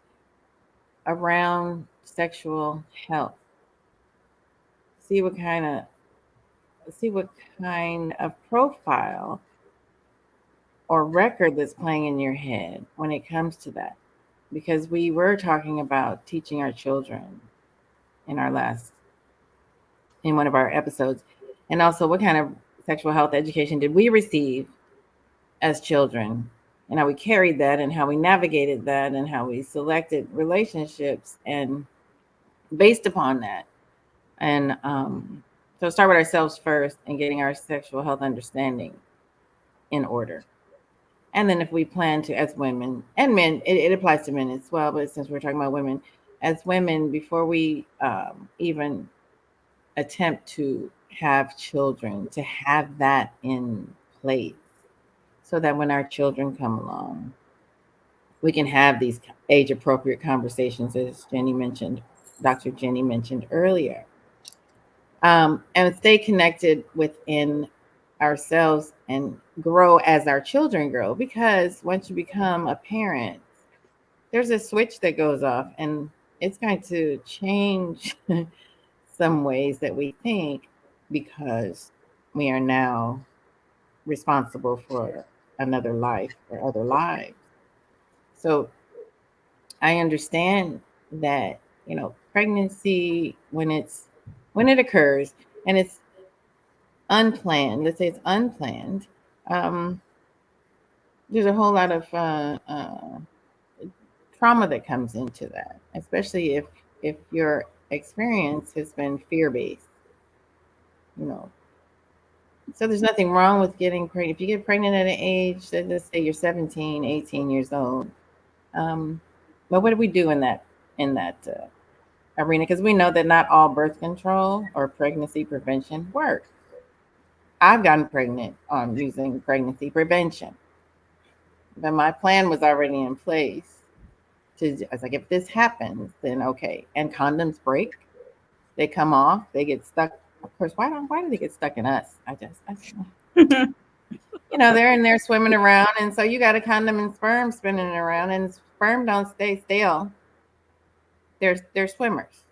around sexual health. See what kind of profile or record that's playing in your head when it comes to that. Because we were talking about teaching our children in one of our episodes, and also what kind of sexual health education did we receive as children, and how we carried that, and how we navigated that, and how we selected relationships and based upon that. And so start with ourselves first and getting our sexual health understanding in order. And then if we plan to, as women and men, it applies to men as well, but since we're talking about women, as women, before we even attempt to have children, to have that in place so that when our children come along, we can have these age appropriate conversations, as Dr. Jenny mentioned earlier. And stay connected within ourselves and grow as our children grow, because once you become a parent, there's a switch that goes off, and it's going to change some ways that we think, because we are now responsible for another life or other lives. So I understand that, you know, pregnancy, when it occurs and it's unplanned, let's say it's unplanned, there's a whole lot of trauma that comes into that, especially if your experience has been fear-based, you know. So there's nothing wrong with getting pregnant. If you get pregnant at an age, let's say you're 17, 18 years old, but what do we do in that arena? Because we know that not all birth control or pregnancy prevention works. I've gotten pregnant on using pregnancy prevention, but my plan was already in place. I was like, if this happens, then okay. And condoms break, they come off, they get stuck. Of course, why do they get stuck in us? I you know, they're in there swimming around, and so you got a condom and sperm spinning around, and sperm don't stay still. They're swimmers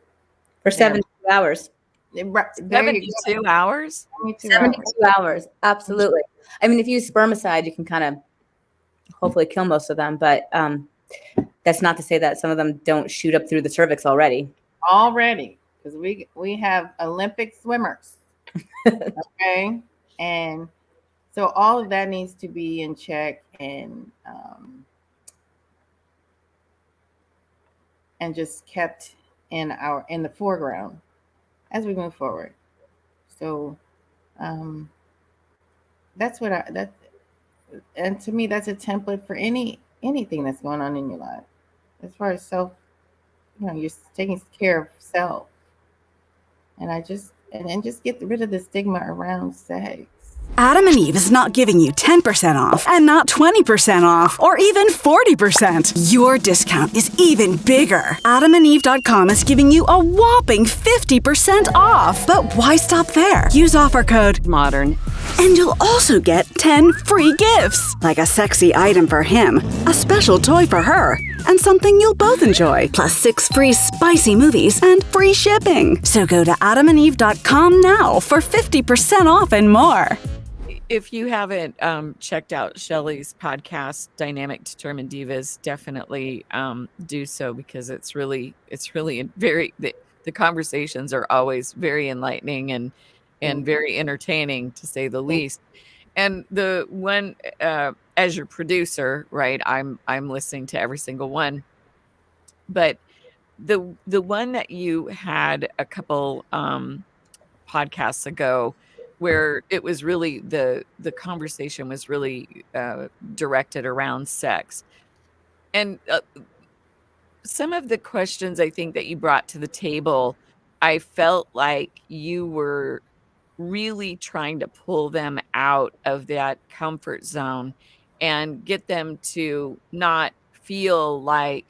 for 72 hours. There you go. 72 hours? 72 hours. Absolutely. I mean, if you use spermicide, you can kind of hopefully kill most of them, but that's not to say that some of them don't shoot up through the cervix already. Because we have Olympic swimmers. Okay. And so all of that needs to be in check and just kept in the foreground as we move forward. So that's and to me, that's a template for anything that's going on in your life. As far as self, you know, you're taking care of self. And just get rid of the stigma around sex. Adam and Eve is not giving you 10% off and not 20% off or even 40%. Your discount is even bigger. AdamandEve.com is giving you a whopping 50% off. But why stop there? Use offer code MODERN and you'll also get 10 free gifts, like a sexy item for him, a special toy for her, and something you'll both enjoy, plus 6 free spicy movies and free shipping. So go to AdamandEve.com now for 50% off and more. If you haven't checked out Shelley's podcast, Dynamic Determined Divas, definitely do so, because it's really very, the conversations are always very enlightening, and and very entertaining, to say the least. And the one, as your producer, right, I'm listening to every single one, but the one that you had a couple, podcasts ago, where it was really the conversation was really, directed around sex, and, some of the questions I think that you brought to the table, I felt like you were really trying to pull them out of that comfort zone and get them to not feel like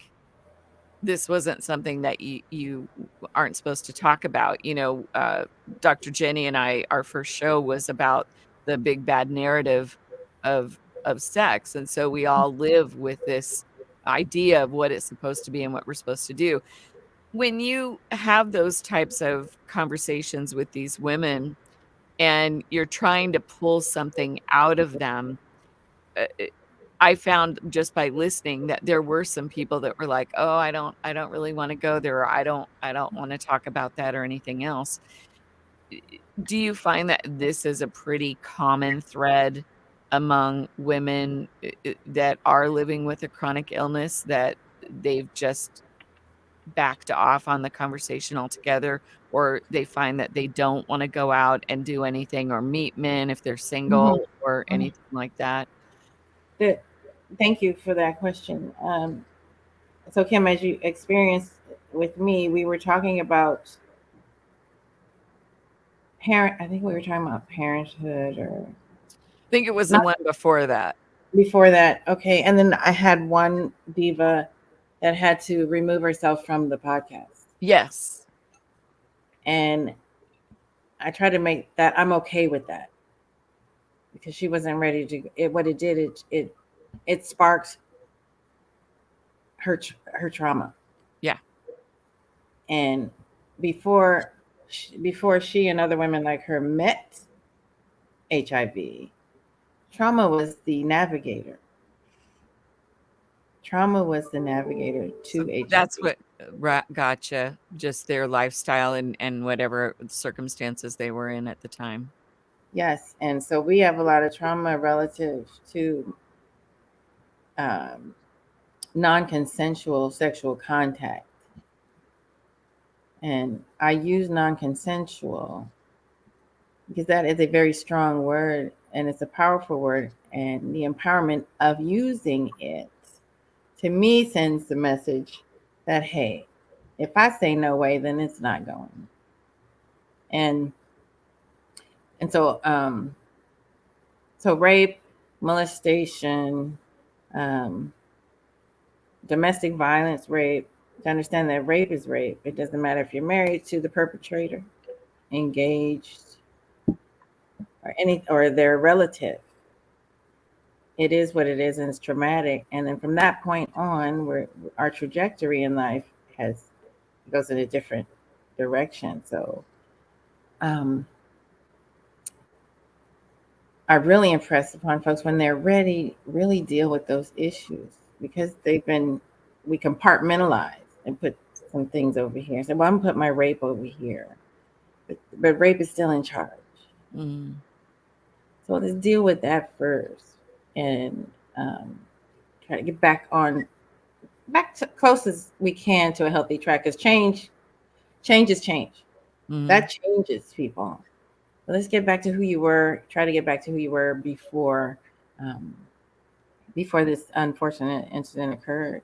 this wasn't something that you aren't supposed to talk about. Dr. Jenny and I, our first show was about the big bad narrative of sex, and so we all live with this idea of what it's supposed to be and what we're supposed to do. When you have those types of conversations with these women and you're trying to pull something out of them, I found just by listening that there were some people that were like, "Oh, I don't really wanna go there," or "I don't wanna talk about that," or anything else. Do you find that this is a pretty common thread among women, that are living with a chronic illness, that they've just backed off on the conversation altogether, or they find that they don't wanna go out and do anything or meet men if they're Mhm. single or Mhm. anything like that? Good. Thank you for that question. So, Kim, as you experienced with me, we were talking about parent. I think we were talking about parenthood, or I think it was the not one before that. before that. Okay, and then I had one diva that had to remove herself from the podcast, Yes. and I tried to make that I'm okay with that because she wasn't ready to. What it did, it sparked her trauma. Yeah. And before she and other women like her met HIV, trauma was the navigator. Trauma was the navigator So to that's HIV. what gotcha. Just their lifestyle and whatever circumstances they were in at the time. Yes, and so we have a lot of trauma relative to um, non-consensual sexual contact, and I use non-consensual because that is a very strong word and it's a powerful word, and the empowerment of using it to me sends the message that, hey, if I say no way, then it's not going. And so rape, molestation, um, domestic violence, rape, to understand that rape is rape. It doesn't matter if you're married to the perpetrator, engaged, or their relative. It is what it is, and it's traumatic. And then from that point on, where our trajectory in life goes in a different direction. So I really impress upon folks when they're ready, really deal with those issues, because we compartmentalize and put some things over here. So, well, I'm gonna put my rape over here, but rape is still in charge. Mm. So let's deal with that first, and try to get back to close as we can to a healthy track. Because change is change. Mhm. That changes people. So let's get back to who you were. Try to get back to who you were um, before this unfortunate incident occurred.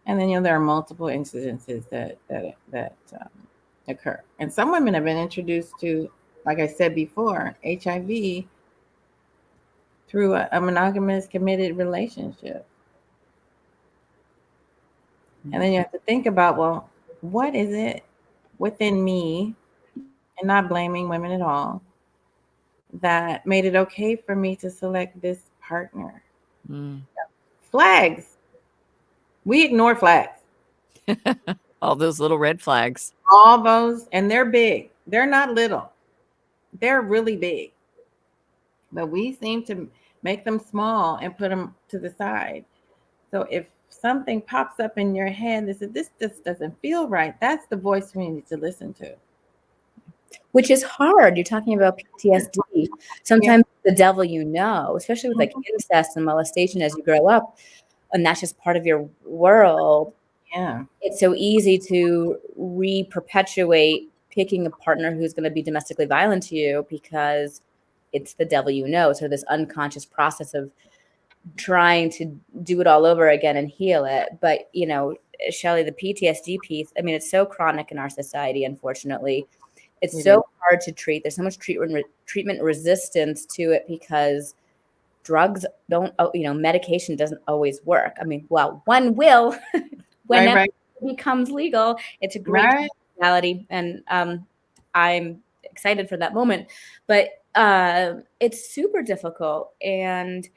And then there are multiple incidences that occur. And some women have been introduced to, like I said before, HIV through a monogamous committed relationship. And then you have to think about, well, what is it within me, and not blaming women at all, that made it okay for me to select this partner? Mm. Flags. We ignore flags. All those little red flags. All those, and they're big. They're not little. They're really big. But we seem to make them small and put them to the side. So if something pops up in your head that says, this just doesn't feel right, that's the voice we need to listen to. which is hard. You're talking about PTSD. Sometimes the devil, especially with like incest and molestation as you grow up, and that's just part of your world. Yeah. It's so easy to re-perpetuate picking a partner who's going to be domestically violent to you because it's the devil, So this unconscious process of trying to do it all over again and heal it. But, Shelley, the PTSD piece, I mean, it's so chronic in our society, unfortunately. It's so hard to treat. There's so much treatment resistance to it because drugs don't, medication doesn't always work. I mean, well, one will when it becomes legal. It's a great reality. And I'm excited for that moment. But it's super difficult. And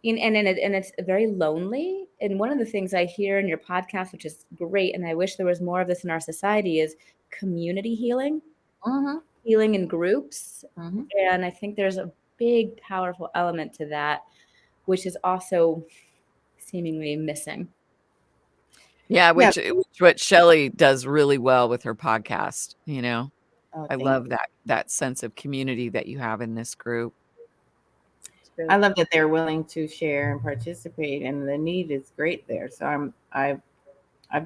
it's very lonely. And one of the things I hear in your podcast, which is great, and I wish there was more of this in our society, is community healing, healing in groups. And I think there's a big, powerful element to that, which is also seemingly missing. Yeah, which what Shelley does really well with her podcast. I love that sense of community that you have in this group. I love that they're willing to share and participate, and the need is great there. So I've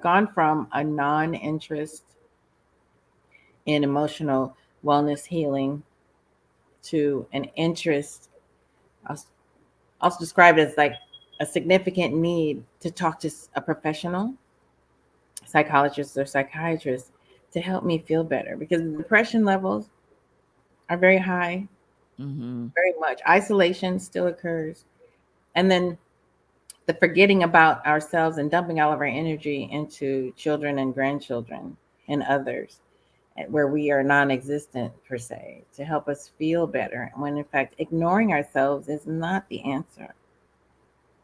gone from a non-interest in emotional wellness healing to an interest. I'll describe it as like a significant need to talk to a professional, psychologist or psychiatrist, to help me feel better, because the depression levels are very high. Very much. Isolation still occurs. And then the forgetting about ourselves and dumping all of our energy into children and grandchildren and others, where we are non-existent per se, to help us feel better, when in fact ignoring ourselves is not the answer.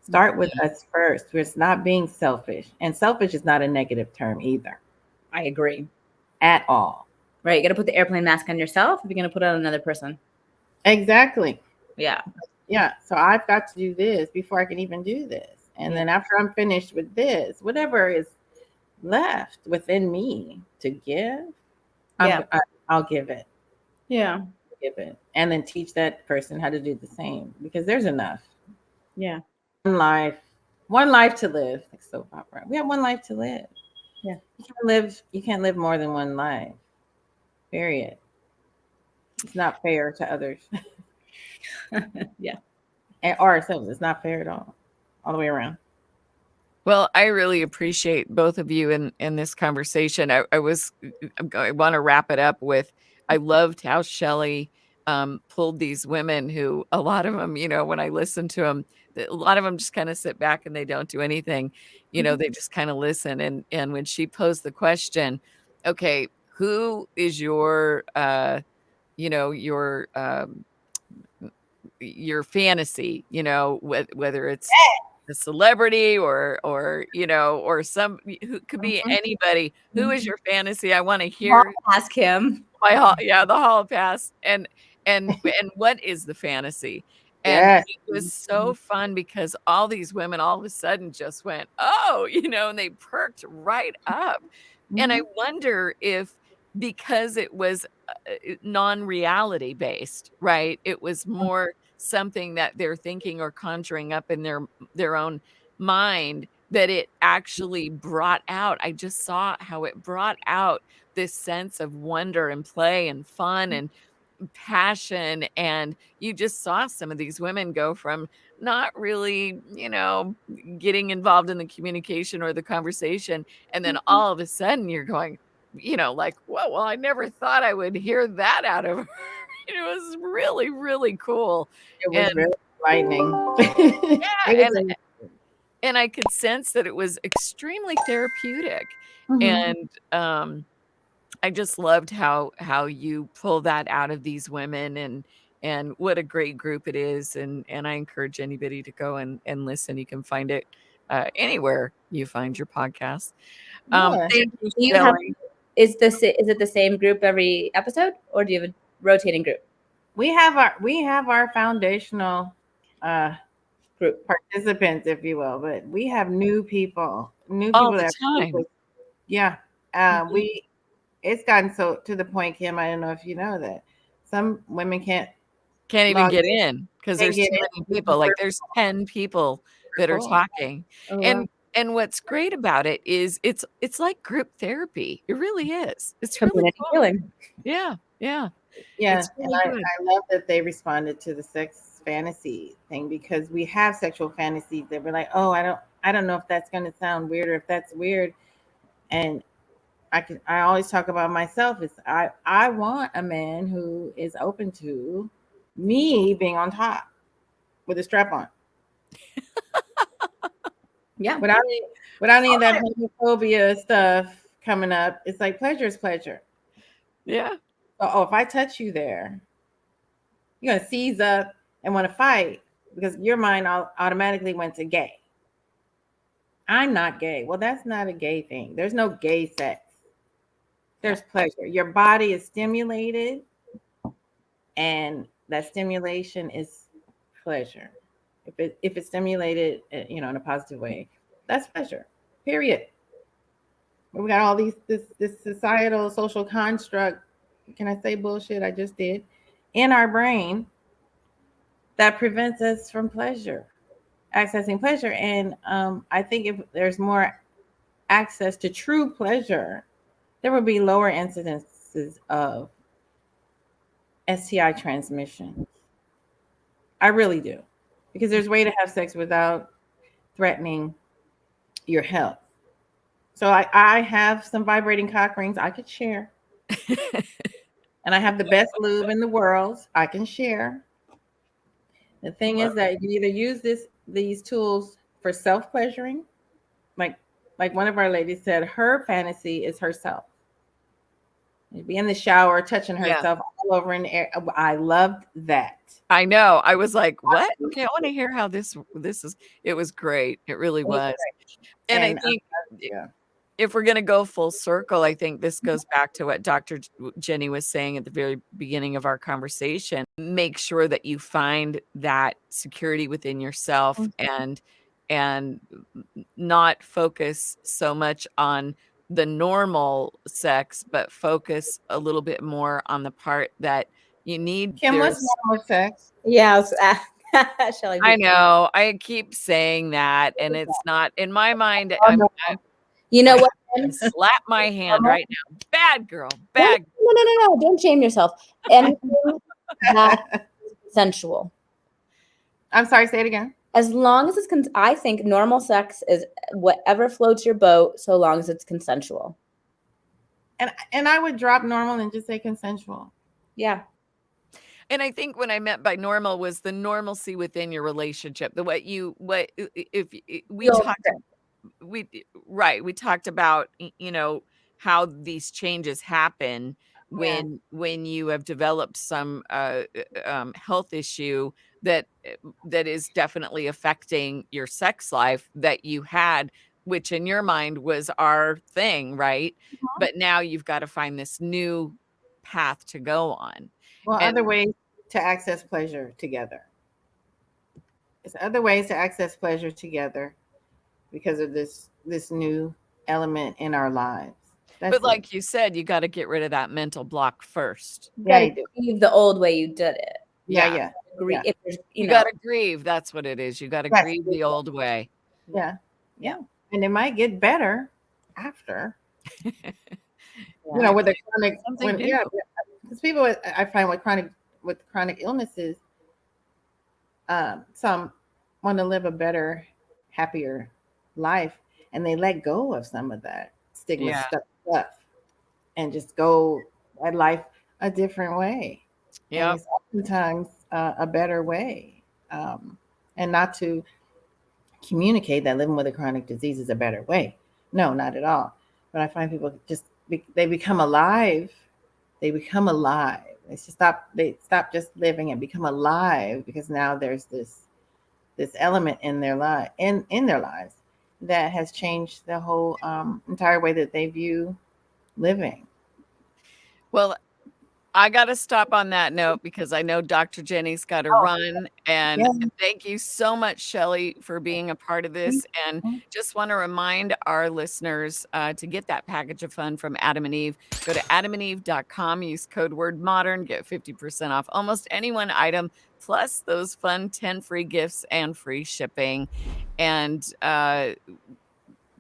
Start with us first. It's not being selfish, and selfish is not a negative term either. I agree. At all. Right. You got to put the airplane mask on yourself if you're going to put it on another person. Exactly. Yeah. Yeah. So I've got to do this before I can even do this. And then after I'm finished with this, whatever is left within me to give, I'll give it. Yeah. Give it. And then teach that person how to do the same, because there's enough. Yeah. One life to live. Like soap opera. We have one life to live. Yeah. You can't live more than one life. Period. It's not fair to others. Yeah. Or ourselves. It's not fair at all the way around. Well, I really appreciate both of you in this conversation. I want to wrap it up with, I loved how Shelley pulled these women who, a lot of them, when I listen to them, a lot of them just kind of sit back and they don't do anything. They just kind of listen. And when she posed the question, okay, who is your fantasy, whether it's a celebrity or some who could be anybody. Who is your fantasy? I want to hear. Ask him. The hall pass. And what is the fantasy? And it was so fun because all these women all of a sudden just went, oh, and they perked right up. And I wonder if, because it was non-reality based, right? It was more something that they're thinking or conjuring up in their own mind, that it actually brought out. I just saw how it brought out this sense of wonder and play and fun and passion. And you just saw some of these women go from not really, getting involved in the communication or the conversation. And then all of a sudden you're going, like, well, I never thought I would hear that out of her. It was really, really cool. It was really enlightening. Yeah, and I could sense that it was extremely therapeutic. And I just loved how you pull that out of these women, and what a great group it is. And I encourage anybody to go and listen. You can find it anywhere you find your podcast. Thank you, Shelley. Is it the same group every episode, or do you have a rotating group? We have our foundational group participants, if you will, but we have new people all the time. Yeah. it's gotten so to the point, Kim, I don't know if you know that some women can't even log get in because can't there's get too many people. Like there's 10 people that are Cool. talking. Oh, wow. And what's great about it is it's like group therapy. It really is. It's really Community cool. healing. Yeah. Yeah, It's and really good. I love that they responded to the sex fantasy thing, because we have sexual fantasies that we're like, oh, I don't know if that's going to sound weird or if that's weird. And I always talk about myself is I want a man who is open to me being on top with a strap on. Yeah. Without any of that homophobia stuff coming up. It's like pleasure is pleasure. Yeah. Oh, if I touch you there, you're gonna seize up and want to fight because your mind automatically went to gay. I'm not gay. Well, that's not a gay thing. There's no gay sex. There's pleasure. Your body is stimulated, and that stimulation is pleasure. If it's stimulated, in a positive way, that's pleasure. Period. But we got all this societal social construct. Can I say bullshit? I just did in our brain that prevents us from accessing pleasure. And I think if there's more access to true pleasure, there would be lower incidences of STI transmission. I really do, because there's a way to have sex without threatening your health. So I have some vibrating cock rings I could share. And I have the best lube in the world I can share. The thing is that you either use these tools for self-pleasuring, like one of our ladies said, her fantasy is herself. You'd be in the shower touching herself all over in the air. I loved that. I know. I was like, what? Okay, I want to hear how this is. It was great. It really was. And I think if we're going to go full circle, I think this goes back to what Dr. Jenny was saying at the very beginning of our conversation. Make sure that you find that security within yourself and not focus so much on the normal sex, but focus a little bit more on the part that you need. Kim, what's normal sex? Yeah, I know. I keep saying that, and it's not in my mind. You know what? Slap my hand right now. Bad girl. Bad. No. Don't shame yourself. Anything that's sensual. I'm sorry, say it again. As long as it's, I think normal sex is whatever floats your boat, so long as it's consensual. And I would drop normal and just say consensual. Yeah. And I think what I meant by normal was the normalcy within your relationship. We talked about, how these changes happen when you have developed some health issue that is definitely affecting your sex life that you had, which in your mind was our thing, right? But now you've got to find this new path to go on. Well, other ways to access pleasure together. There's other ways to access pleasure together because of this new element in our lives. But like you said, you got to get rid of that mental block first. You got to grieve the old way you did it. Yeah. You got to grieve. That's what it is. You got to grieve the old way. Yeah. And it might get better after. With a chronic, because people, I find with chronic illnesses, some want to live a better, happier life, and they let go of some of that stigma stuff and just go at life a different way. Yeah, it's oftentimes a better way, and not to communicate that living with a chronic disease is a better way. No, not at all. But I find people just they become alive. They become alive. They stop just living and become alive, because now there's this element in their life in their lives that has changed the whole entire way that they view living. Well, I got to stop on that note because I know Dr. Jenny's got to run. And Yeah. thank you so much, Shelley, for being a part of this. And just want to remind our listeners to get that package of fun from Adam and Eve. Go to adamandeve.com, use code word modern, get 50% off almost any one item, plus those fun 10 free gifts and free shipping. And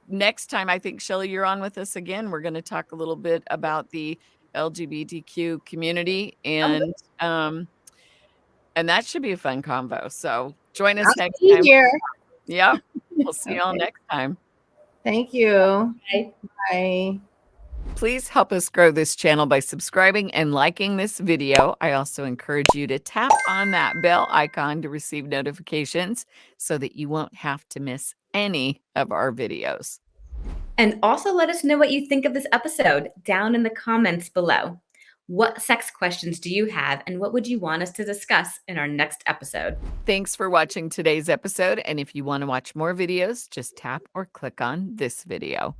next time, I think, Shelley, you're on with us again. We're going to talk a little bit about the LGBTQ community, and that should be a fun convo. So join us next time. Here. Yeah, we'll see you all next time. Thank you. Bye. Bye. Please help us grow this channel by subscribing and liking this video. I also encourage you to tap on that bell icon to receive notifications so that you won't have to miss any of our videos. And also let us know what you think of this episode down in the comments below. What sex questions do you have, and what would you want us to discuss in our next episode? Thanks for watching today's episode. And if you want to watch more videos, just tap or click on this video.